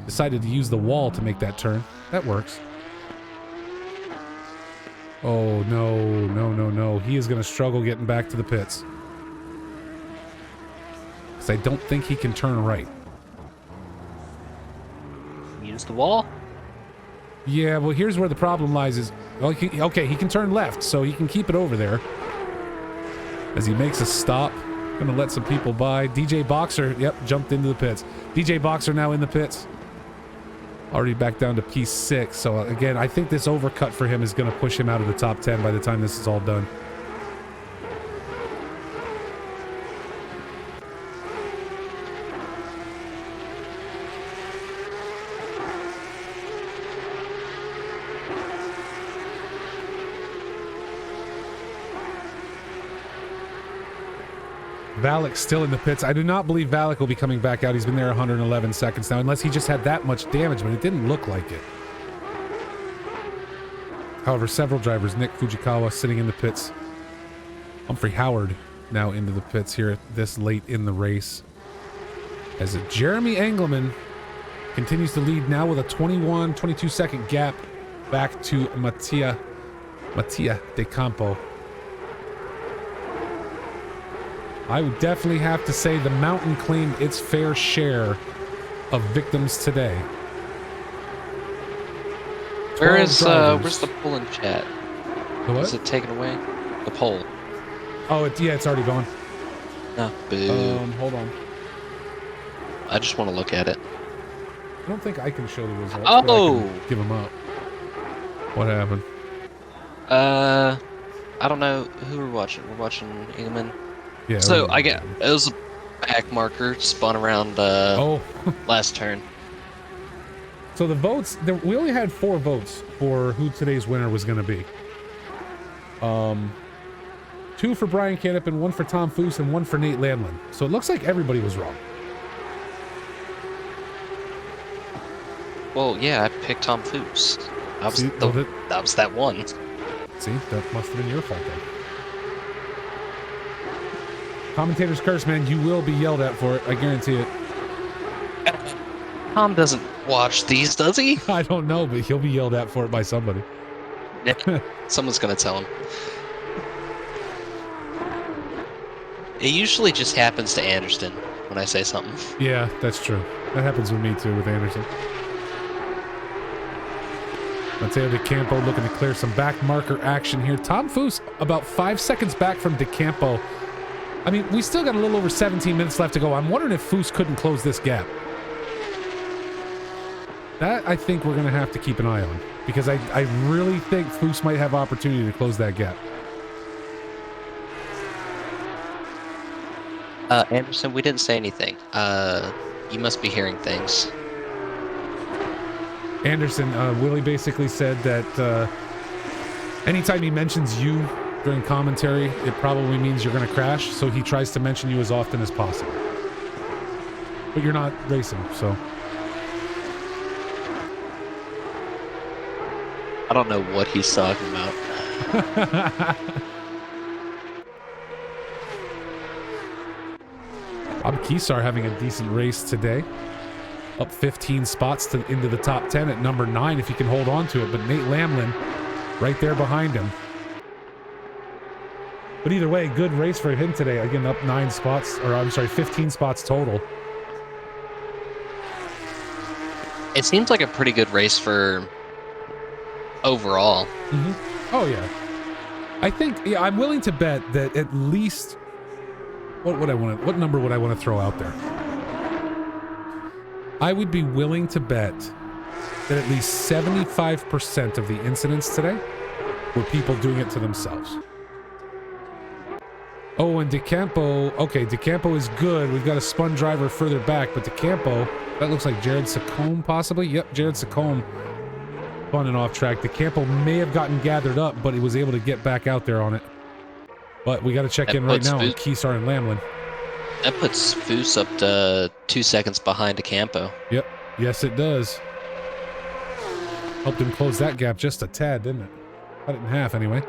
Decided to use the wall to make that turn. That works. Oh, no, no, no, no. He is going to struggle getting back to the pits. Because I don't think he can turn right. Use the wall? Yeah, well, here's where the problem lies is... Well, okay, he can turn left, so he can keep it over there. As he makes a stop. Going to let some people by. DJ Boxer, yep, jumped into the pits. DJ Boxer now in the pits. Already back down to P6. So again, I think this overcut for him is going to push him out of the top 10 by the time this is all done. Valek still in the pits. I do not believe Valek will be coming back out. He's been there 111 seconds now, unless he just had that much damage, but it didn't look like it. However, several drivers, Nick Fujikawa sitting in the pits. Humphrey Howard now into the pits here this late in the race. As Jeremy Engelman continues to lead now with a 22 second gap back to Mattia De Campo. I would definitely have to say the mountain claimed its fair share of victims today. Where's the poll in chat? The what? Is it taken away? The poll. Oh, it's already gone. No, boo. Hold on. I just want to look at it. I don't think I can show the results. Oh! But I can give them up. What happened? I don't know who we're watching. We're watching Engelman. Yeah. So I get it was a back marker spun around last turn. So the votes, we only had 4 votes for who today's winner was going to be. 2 for Brian Canup and 1 for Tom Foose and 1 for Nate Landlin. So it looks like everybody was wrong. Well, yeah, I picked Tom Foose. See, that was that one. See, that must have been your fault then. Commentator's curse, man. You will be yelled at for it. I guarantee it. Tom doesn't watch these, does he? I don't know, but he'll be yelled at for it by somebody. Someone's gonna tell him. It usually just happens to Anderson when I say something. Yeah, that's true. That happens with me too, with Anderson. Mateo De Campo looking to clear some back marker action here. Tom Foose about 5 seconds back from De Campo. I mean, we still got a little over 17 minutes left to go. I'm wondering if Foose couldn't close this gap. That, I think we're going to have to keep an eye on. Because I really think Foose might have opportunity to close that gap. Anderson, we didn't say anything. You must be hearing things. Anderson, Willie basically said that anytime he mentions you during commentary, it probably means you're going to crash, so he tries to mention you as often as possible. But you're not racing, so... I don't know what he's talking about. Bob Kesar having a decent race today. Up 15 spots into the top 10 at number 9 if he can hold on to it. But Nate Lamlin right there behind him. But either way, good race for him today. Again, up 9 spots, or I'm sorry, 15 spots total. It seems like a pretty good race for overall. Mm-hmm. Oh, yeah. I think, yeah, I'm willing to bet that at least, what number would I want to throw out there? I would be willing to bet that at least 75% of the incidents today were people doing it to themselves. Oh, and DeCampo, okay, DeCampo is good. We've got a spun driver further back, but DeCampo, that looks like Jared Sacombe possibly. Yep, Jared Sacombe spun and off track. DeCampo may have gotten gathered up, but he was able to get back out there on it. But we got to check in right now on Kesar and Lamlin. That puts Foose up to 2 seconds behind DeCampo. Yep, yes it does. Helped him close that gap just a tad, didn't it? Cut it in half anyway.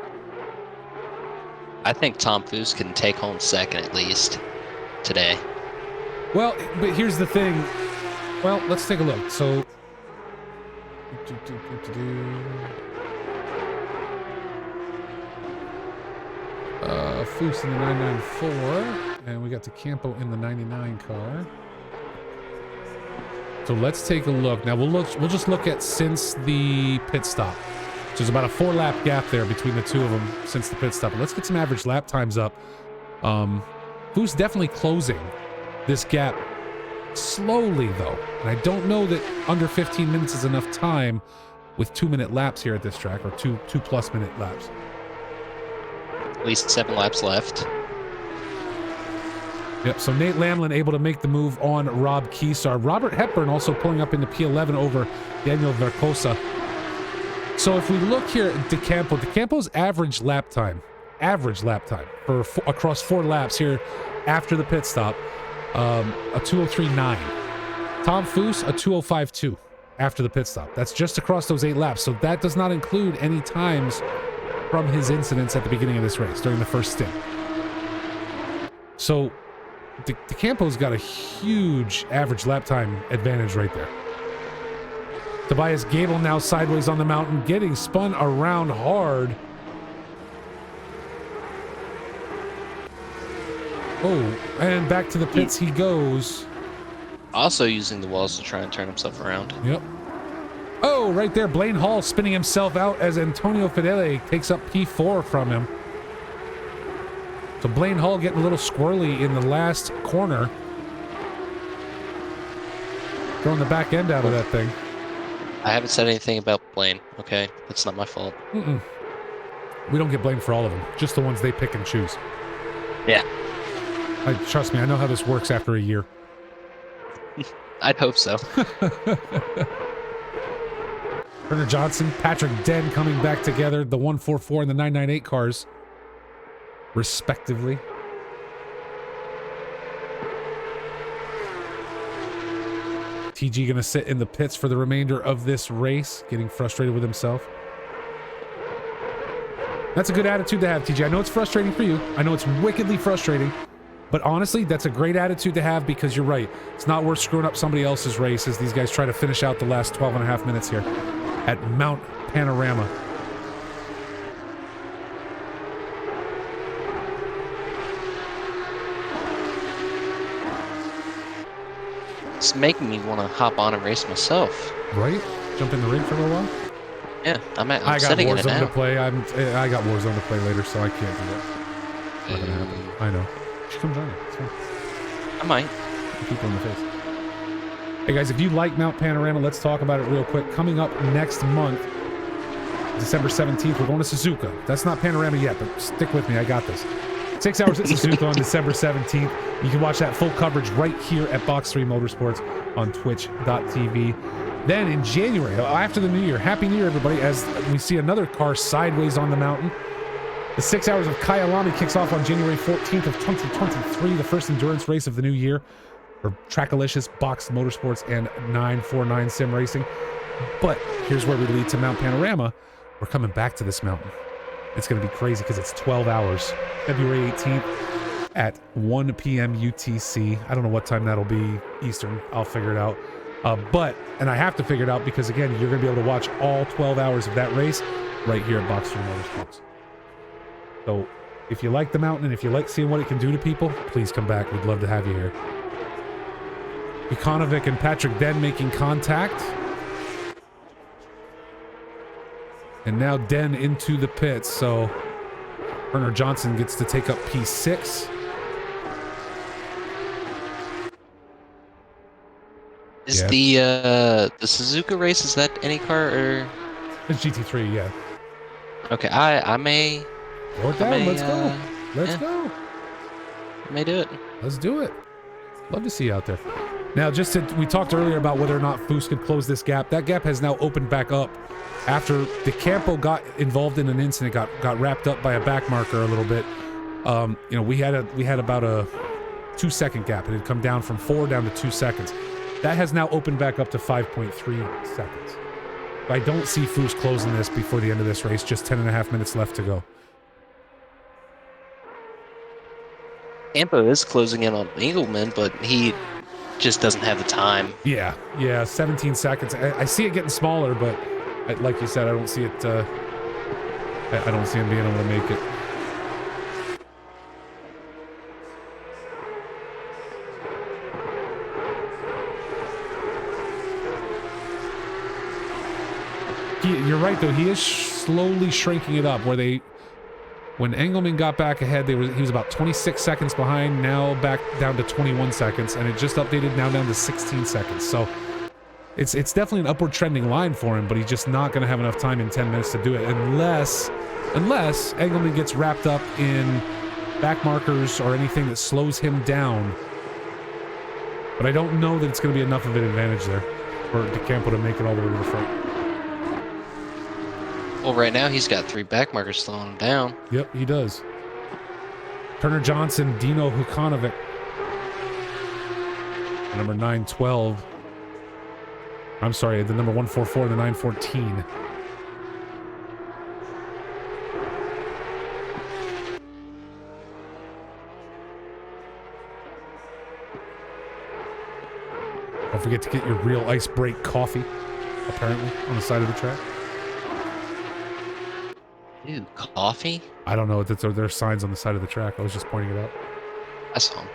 I think Tom Foose can take home second at least today. Well, but here's the thing. Well, let's take a look. So, Foose in the 994, and we got DeCampo in the 99 car. So let's take a look. Now we'll just look at since the pit stop. So there's about a 4-lap gap there between the two of them since the pit stop. But let's get some average lap times up. Foose definitely closing this gap slowly though. And I don't know that under 15 minutes is enough time with 2-minute laps here at this track, or 2+ minute laps. At least 7 laps left. Yep, so Nate Lamlin able to make the move on Rob Kesar. Robert Hepburn also pulling up into P11 over Daniel Vercosa. So if we look here at DeCampo's average lap time for across 4 laps here after the pit stop, a 2:03.9. Tom Foose, a 2:05.2 after the pit stop. That's just across those 8 laps. So that does not include any times from his incidents at the beginning of this race during the first stint. So DeCampo's got a huge average lap time advantage right there. Tobias Gable now sideways on the mountain, getting spun around hard. Oh, and back to the pits he goes. Also using the walls to try and turn himself around. Yep. Oh, right there, Blaine Hall spinning himself out as Antonio Fedele takes up P4 from him. So Blaine Hall getting a little squirrely in the last corner. Throwing the back end out of that thing. I haven't said anything about Blaine, okay? That's not my fault. We don't get blamed for all of them, just the ones they pick and choose. Yeah. Trust me, I know how this works after a year. I'd hope so. Turner Johnson, Patrick Den coming back together, the 144 and the 998 cars, respectively. TG going to sit in the pits for the remainder of this race, getting frustrated with himself. That's a good attitude to have, TG. I know it's frustrating for you. I know it's wickedly frustrating. But honestly, that's a great attitude to have, because you're right. It's not worth screwing up somebody else's race as these guys try to finish out the last 12 and a half minutes here at Mount Panorama. It's making me want to hop on and race myself. Right? Jump in the ring for a little while? Yeah, I'm I got sitting in it Warzone now. to play. I got Warzone to play later, so I can't do that. Not gonna happen. I know. You should come join me. It's fun. I might. People in the face. Hey guys, if you like Mount Panorama, let's talk about it real quick. Coming up next month, December 17th, we're going to Suzuka. That's not Panorama yet, but stick with me. I got this. 6 hours at Suzuka on December 17th. You can watch that full coverage right here at Box3 Motorsports on twitch.tv. Then in January, after the new year, Happy New Year, everybody, as we see another car sideways on the mountain. The 6 hours of Kyalami kicks off on January 14th of 2023, the first endurance race of the new year for Trackalicious, Box Motorsports, and 949 Sim Racing. But here's where we lead to Mount Panorama. We're coming back to this mountain. It's going to be crazy because it's 12 hours, February 18th. at 1 p.m. UTC. I don't know what time that'll be Eastern. I'll figure it out. And I have to figure it out because, again, you're going to be able to watch all 12 hours of that race right here at Box3 Motorsports. So if you like the mountain and if you like seeing what it can do to people, please come back. We'd love to have you here. Jukanovic and Patrick Den making contact. And now Den into the pits, so Turner Johnson gets to take up P6. Is the Suzuka race, is that any car or? It's GT3, yeah. Okay, I may. Throw it down. Let's go. Let's go. I may do it. Let's do it. Love to see you out there. Now, we talked earlier about whether or not Foose could close this gap. That gap has now opened back up after De Campo got involved in an incident, got wrapped up by a back marker a little bit. We had about a 2-second gap. It had come down from 4 down to 2 seconds. That has now opened back up to 5.3 seconds. I don't see Foose closing this before the end of this race. Just 10.5 minutes left to go. Campo is closing in on Engelman, but he just doesn't have the time. Yeah, 17 seconds. I see it getting smaller, but like you said, I don't see it. I don't see him being able to make it. You're right, though. He is slowly shrinking it up. When Engelman got back ahead, he was about 26 seconds behind. Now back down to 21 seconds, and it just updated now down to 16 seconds. So it's definitely an upward trending line for him, but he's just not going to have enough time in 10 minutes to do it unless Engelman gets wrapped up in back markers or anything that slows him down. But I don't know that it's going to be enough of an advantage there for De Campo to make it all the way to the front. Well, right now he's got 3 back markers slowing him down. Yep, he does. Turner Johnson, Dino Jukanovic. Number 912. I'm sorry, the number 144 and the 914. Don't forget to get your real ice break coffee, apparently, on the side of the track. Dude, coffee? I don't know. There are signs on the side of the track. I was just pointing it out. I saw him.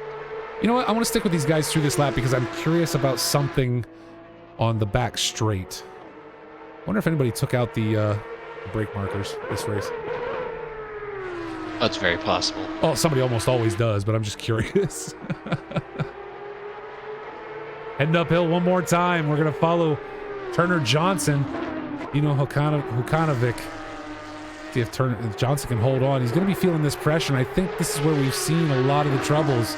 You know what? I want to stick with these guys through this lap because I'm curious about something on the back straight. I wonder if anybody took out the brake markers this race. That's very possible. Oh, somebody almost always does, but I'm just curious. Heading uphill one more time. We're going to follow Turner Johnson. Jukanovic. See if Johnson can hold on. He's going to be feeling this pressure, and I think this is where we've seen a lot of the troubles.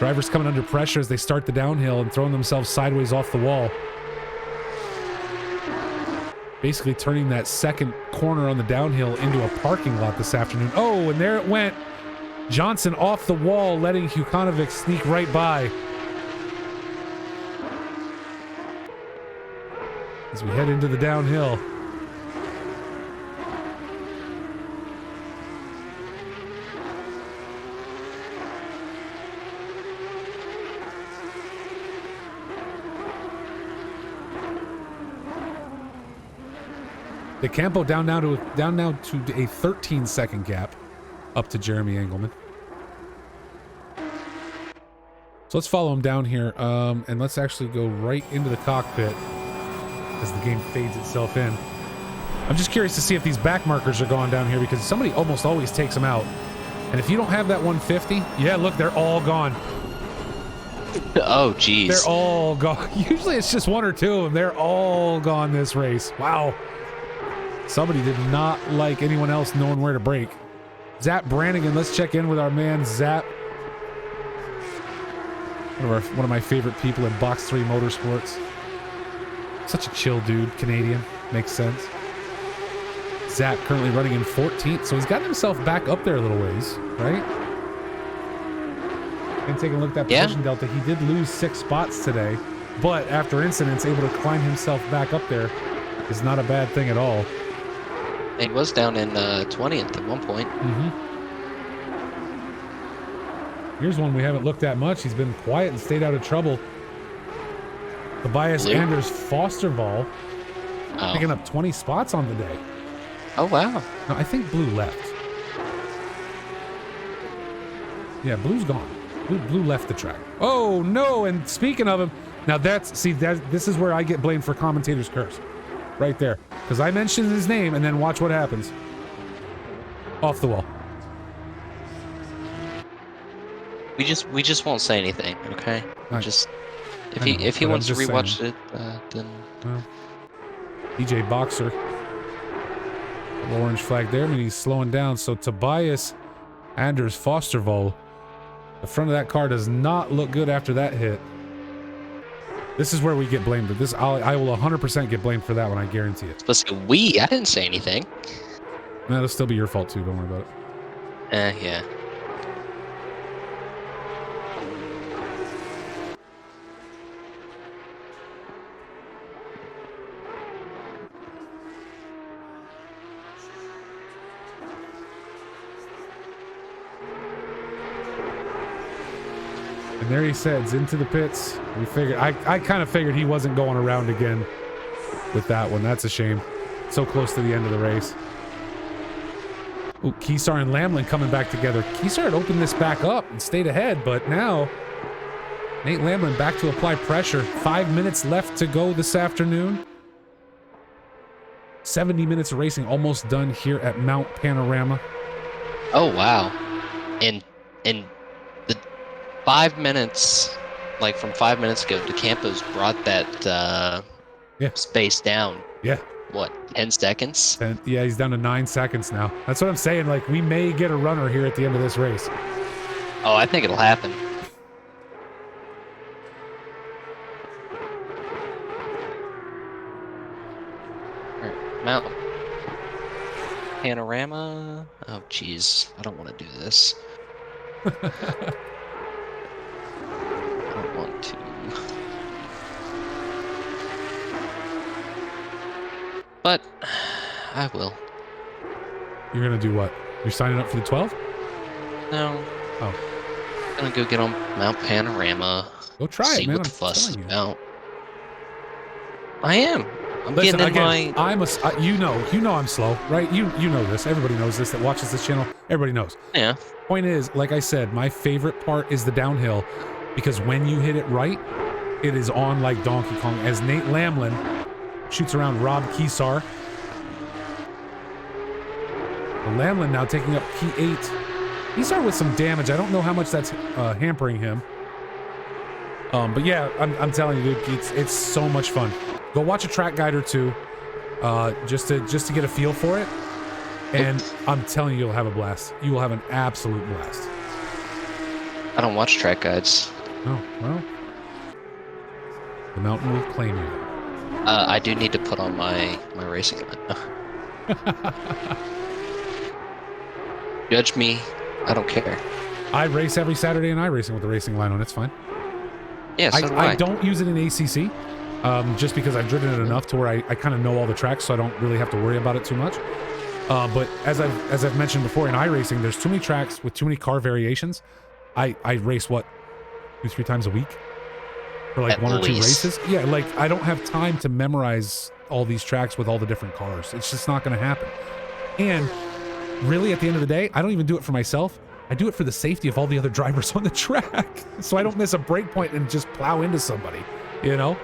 Drivers coming under pressure as they start the downhill and throwing themselves sideways off the wall. Basically turning that second corner on the downhill into a parking lot this afternoon. Oh, and there it went. Johnson off the wall, letting Jukanovic sneak right by. As we head into the downhill. De Campo down now to a 13-second gap up to Jeremy Engelman. So let's follow him down here, and let's actually go right into the cockpit as the game fades itself in. I'm just curious to see if these back markers are going down here because somebody almost always takes them out. And if you don't have that 150, yeah, look, they're all gone. Oh, geez. They're all gone. Usually it's just 1 or 2 of them. They're all gone this race. Wow. Somebody did not like anyone else knowing where to brake. Zap Brannigan, let's check in with our man Zap. One of my favorite people in Box3 Motorsports. Such a chill dude, Canadian. Makes sense. Zap currently running in 14th, so he's gotten himself back up there a little ways, right? And taking a look at that position delta, he did lose 6 spots today, but after incidents, able to climb himself back up there is not a bad thing at all. He was down in 20th at one point. Here's one we haven't looked at much. He's been quiet and stayed out of trouble. Tobias Blue? Anders Fosterval Oh. picking up 20 spots on the day. Oh, wow. No, I think Blue left. Yeah, Blue's gone. Blue left the track. Oh, no. And speaking of him, now this is where I get blamed for commentator's curse. Right there. Because I mentioned his name and then watch what happens. Off the wall. We just won't say anything, okay? Just if I know, he but wants to I'm just rewatch saying. it, then DJ Boxer. Little orange flag there. I mean, he's slowing down. So Tobias Anders Fosterval. The front of that car does not look good after that hit. This is where we get blamed. I will 100% get blamed for that one. I guarantee it. let's say we. I didn't say anything. That'll still be your fault too. Don't worry about it. Yeah. And there he heads into the pits. We figured. I kind of figured he wasn't going around again with that one. That's a shame. So close to the end of the race. Ooh, Keesar and Lamlin coming back together. Keesar had opened this back up and stayed ahead, but now Nate Lamlin back to apply pressure. 5 minutes left to go this afternoon. 70 minutes of racing almost done here at Mount Panorama. Oh wow. And the 5 minutes, like from 5 minutes ago, DeCampo's brought that space down. Yeah. What, 10 seconds? And yeah, he's down to 9 seconds now. That's what I'm saying. Like, we may get a runner here at the end of this race. Oh, I think it'll happen. Mount Panorama. Oh, jeez. I don't want to do this. I don't want to. But I will. You're going to do what? You're signing up for the 12? No. Oh. I'm going to go get on Mount Panorama. Go try see it, man. what the I'm fuss is telling you. about. I am. I'm Listen, getting in again, my... you know I'm slow, right? You know this. Everybody knows this that watches this channel. Everybody knows. Yeah. Point is, like I said, my favorite part is the downhill because when you hit it right, it is on like Donkey Kong. As Nate Lamlin shoots around Rob Keesar. Lamlin now taking up P8. Keesar with some damage. I don't know how much that's hampering him. But yeah, I'm telling you, dude, it's so much fun. Go watch a track guide or two, just to get a feel for it. And I'm telling you, you'll have a blast. You will have an absolute blast. I don't watch track guides. Oh, well. The mountain will claim you. I do need to put on my racing line. Judge me. I don't care. I race every Saturday in iRacing with the racing line on. It's fine. Yeah, so do I. I don't use it in ACC, just because I've driven it enough to where I kind of know all the tracks, so I don't really have to worry about it too much. But as I've mentioned before, in iRacing, there's too many tracks with too many car variations. I race, 2-3 times a week? For like At 1 or 2 least. races? Yeah, like I don't have time to memorize all these tracks with all the different cars. It's just not going to happen. And really, at the end of the day, I don't even do it for myself. I do it for the safety of all the other drivers on the track. So I don't miss a break point and just plow into somebody, you know?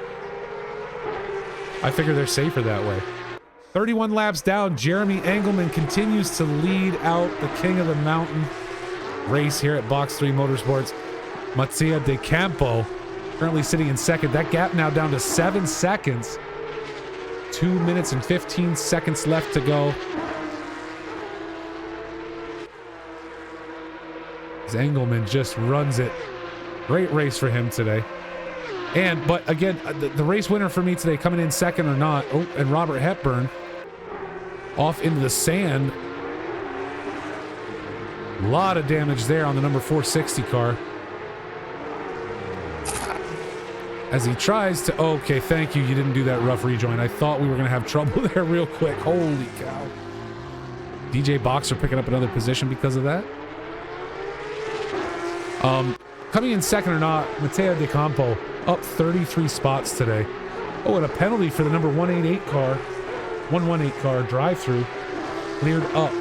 I figure they're safer that way. 31 laps down, Jeremy Engelman continues to lead out the King of the Mountain race here at Box 3 Motorsports. Mattia De Campo currently sitting in second. That gap now down to 7 seconds. 2 minutes and 15 seconds left to go. Engelman just runs it. Great race for him today. But again, the race winner for me today, coming in second or not, and Robert Hepburn off into the sand. A lot of damage there on the number 460 car. As he tries to, okay, thank you, you didn't do that rough rejoin. I thought we were going to have trouble there real quick. Holy cow. DJ Boxer picking up another position because of that. Coming in second or not, Matteo De Campo up 33 spots today. Oh, and a penalty for the number 118 car drive-through cleared up.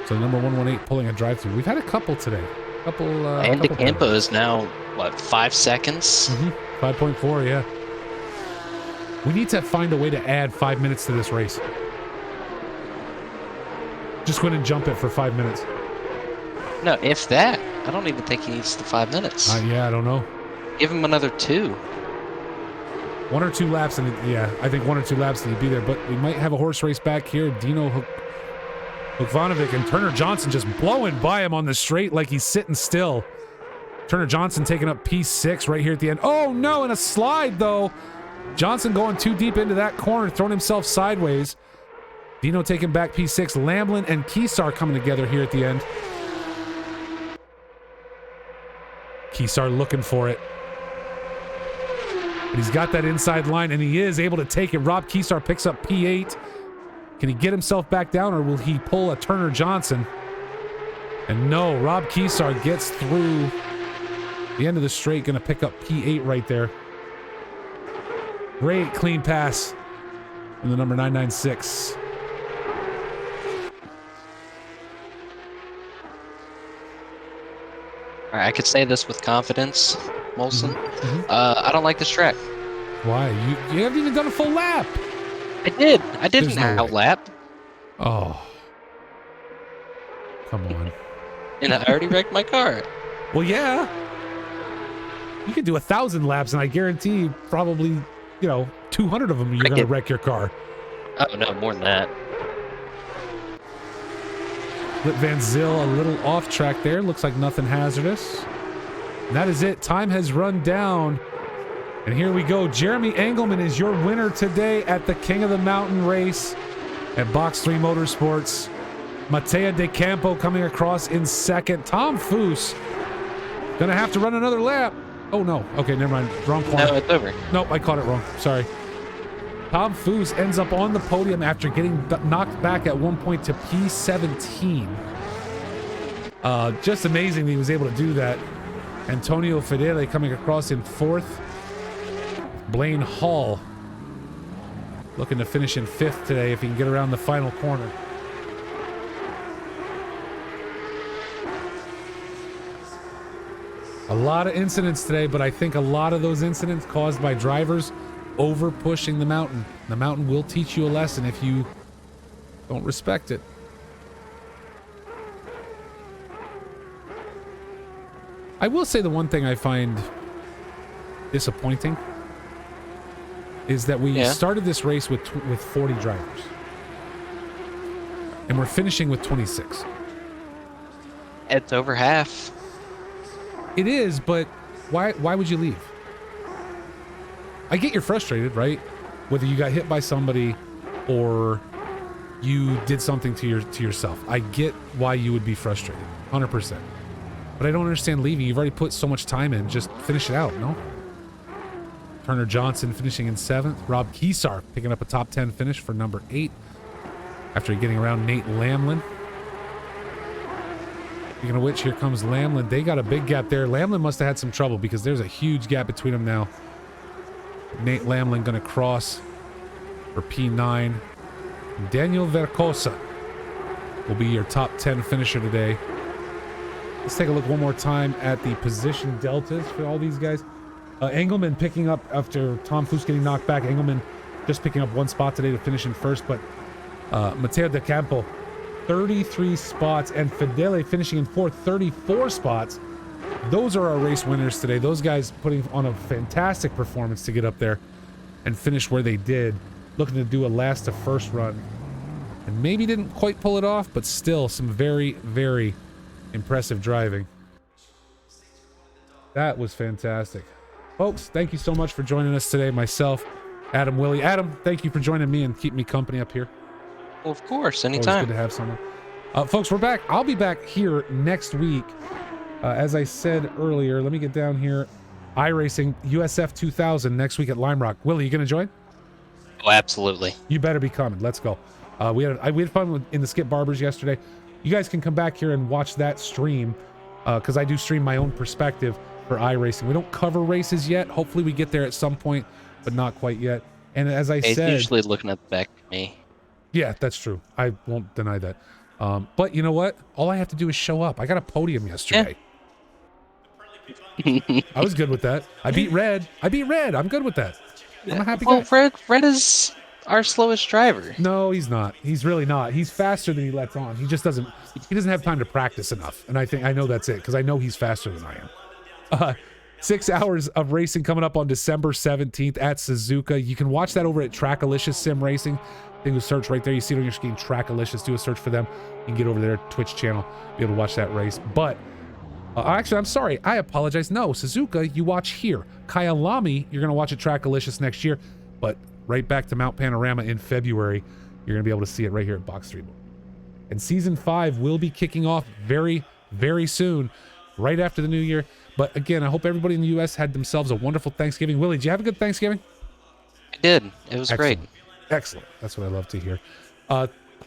So the number 118 pulling a drive-through. We've had a couple today. And De Campo is now, what, 5 seconds? 5.4, yeah. We need to find a way to add 5 minutes to this race. Just go ahead and jump it for 5 minutes. No, if that. I don't even think he needs the 5 minutes. Yeah, I don't know. Give him another 2. 1 or 2 laps, and yeah, I think 1 or 2 laps and he'd be there. But we might have a horse race back here. Dino Hukvanovic and Turner Johnson just blowing by him on the straight like he's sitting still. Turner Johnson taking up P6 right here at the end. Oh no, and a slide though. Johnson going too deep into that corner, throwing himself sideways. Dino taking back P6. Lamlin and Keysar coming together here at the end. Keysar looking for it. But he's got that inside line, and he is able to take it. Rob Keysar picks up P8. Can he get himself back down, or will he pull a Turner Johnson? And no, Rob Keysar gets through the end of the straight, going to pick up P8 right there. Great clean pass from the number 996. All right, I could say this with confidence, Molson. I don't like this track. Why? You haven't even done a full lap. I did. I didn't There's no outlap. Oh. Come on. And I already wrecked my car. Well, yeah. You could do 1,000 laps, and I guarantee probably, 200 of them you're going to wreck your car. Oh, no, more than that. Flip Van Zyl a little off track there. Looks like nothing hazardous. And that is it. Time has run down. And here we go. Jeremy Engelman is your winner today at the King of the Mountain race at Box 3 Motorsports. Matteo De Campo coming across in second. Tom Foose gonna have to run another lap. Oh no. Okay, never mind. Wrong corner. No, it's over. Nope, I caught it wrong. Sorry. Tom Foose ends up on the podium after getting knocked back at one point to P17. Just amazing that he was able to do that. Antonio Fedele coming across in fourth. Blaine Hall looking to finish in fifth today if he can get around the final corner. A lot of incidents today, but I think a lot of those incidents caused by drivers over pushing the mountain. The mountain will teach you a lesson if you don't respect it. I will say the one thing I find disappointing is that we started this race with 40 drivers, and we're finishing with 26. It's over half. It is, but why would you leave? I get you're frustrated, right? Whether you got hit by somebody or you did something to yourself. I get why you would be frustrated, 100%. But I don't understand leaving. You've already put so much time in. Just finish it out, no? Turner Johnson finishing in seventh. Rob Keysar picking up a top 10 finish for number 8 after getting around Nate Lamlin. Speaking of which, here comes Lamlin. They got a big gap there. Lamlin must have had some trouble because there's a huge gap between them now. Nate Lamlin going to cross for P9. Daniel Vercosa will be your top 10 finisher today. Let's take a look one more time at the position deltas for all these guys. Engelman picking up after Tom Foose getting knocked back. Engelman just picking up one spot today to finish in first, but Matteo De Campo 33 spots, and Fedele finishing in fourth, 34 spots. Those are our race winners today. Those guys putting on a fantastic performance to get up there and finish where they did. Looking to do a last to first run. And maybe didn't quite pull it off, but still some very, very impressive driving. That was fantastic. Folks, thank you so much for joining us today. Myself, Adam Willie. Adam, thank you for joining me and keeping me company up here. Well, of course, anytime. Always good to have someone. Folks, we're back. I'll be back here next week. As I said earlier, let me get down here. iRacing USF 2000 next week at Lime Rock. Willie, you going to join? Oh, absolutely. You better be coming. Let's go. We had fun in the Skip Barbers yesterday. You guys can come back here and watch that stream because I do stream my own perspective for iRacing. We don't cover races yet. Hopefully we get there at some point, but not quite yet. And as I He's said, usually looking at the back of me. yeah, that's true. I won't deny that. But you know what? All I have to do is show up. I got a podium yesterday. I was good with that. I beat Red. I'm good with that. I'm a happy guy. Red is our slowest driver. No, he's not. He's really not. He's faster than he lets on. He just doesn't. He doesn't have time to practice enough. And I know that's it because I know he's faster than I am. 6 hours of racing coming up on December 17th at Suzuka. You can watch that over at Trackalicious Sim Racing. You can search right there. You see it on your screen, Trackalicious. Do a search for them. You can get over there, Twitch channel, be able to watch that race. But actually, I'm sorry. I apologize. No, Suzuka, you watch here. Kyalami, you're going to watch at Trackalicious next year. But right back to Mount Panorama in February. You're going to be able to see it right here at Box 3. And Season 5 will be kicking off very, very soon, right after the new year. But again, I hope everybody in the U.S. had themselves a wonderful Thanksgiving. Willie, did you have a good Thanksgiving? I did. It was great. Excellent. That's what I love to hear.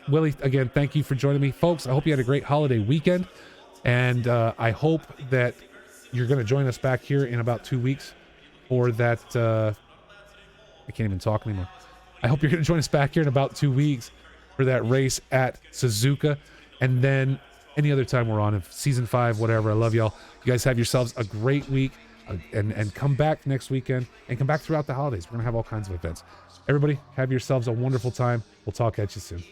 Willie, again, thank you for joining me. Folks, I hope you had a great holiday weekend. And I hope that you're going to join us back here in about 2 weeks for that. I can't even talk anymore. I hope you're going to join us back here in about 2 weeks for that race at Suzuka. And then any other time we're on, if Season 5, whatever. I love y'all. You guys have yourselves a great week. And come back next weekend and come back throughout the holidays. We're going to have all kinds of events. Everybody, have yourselves a wonderful time. We'll talk at you soon.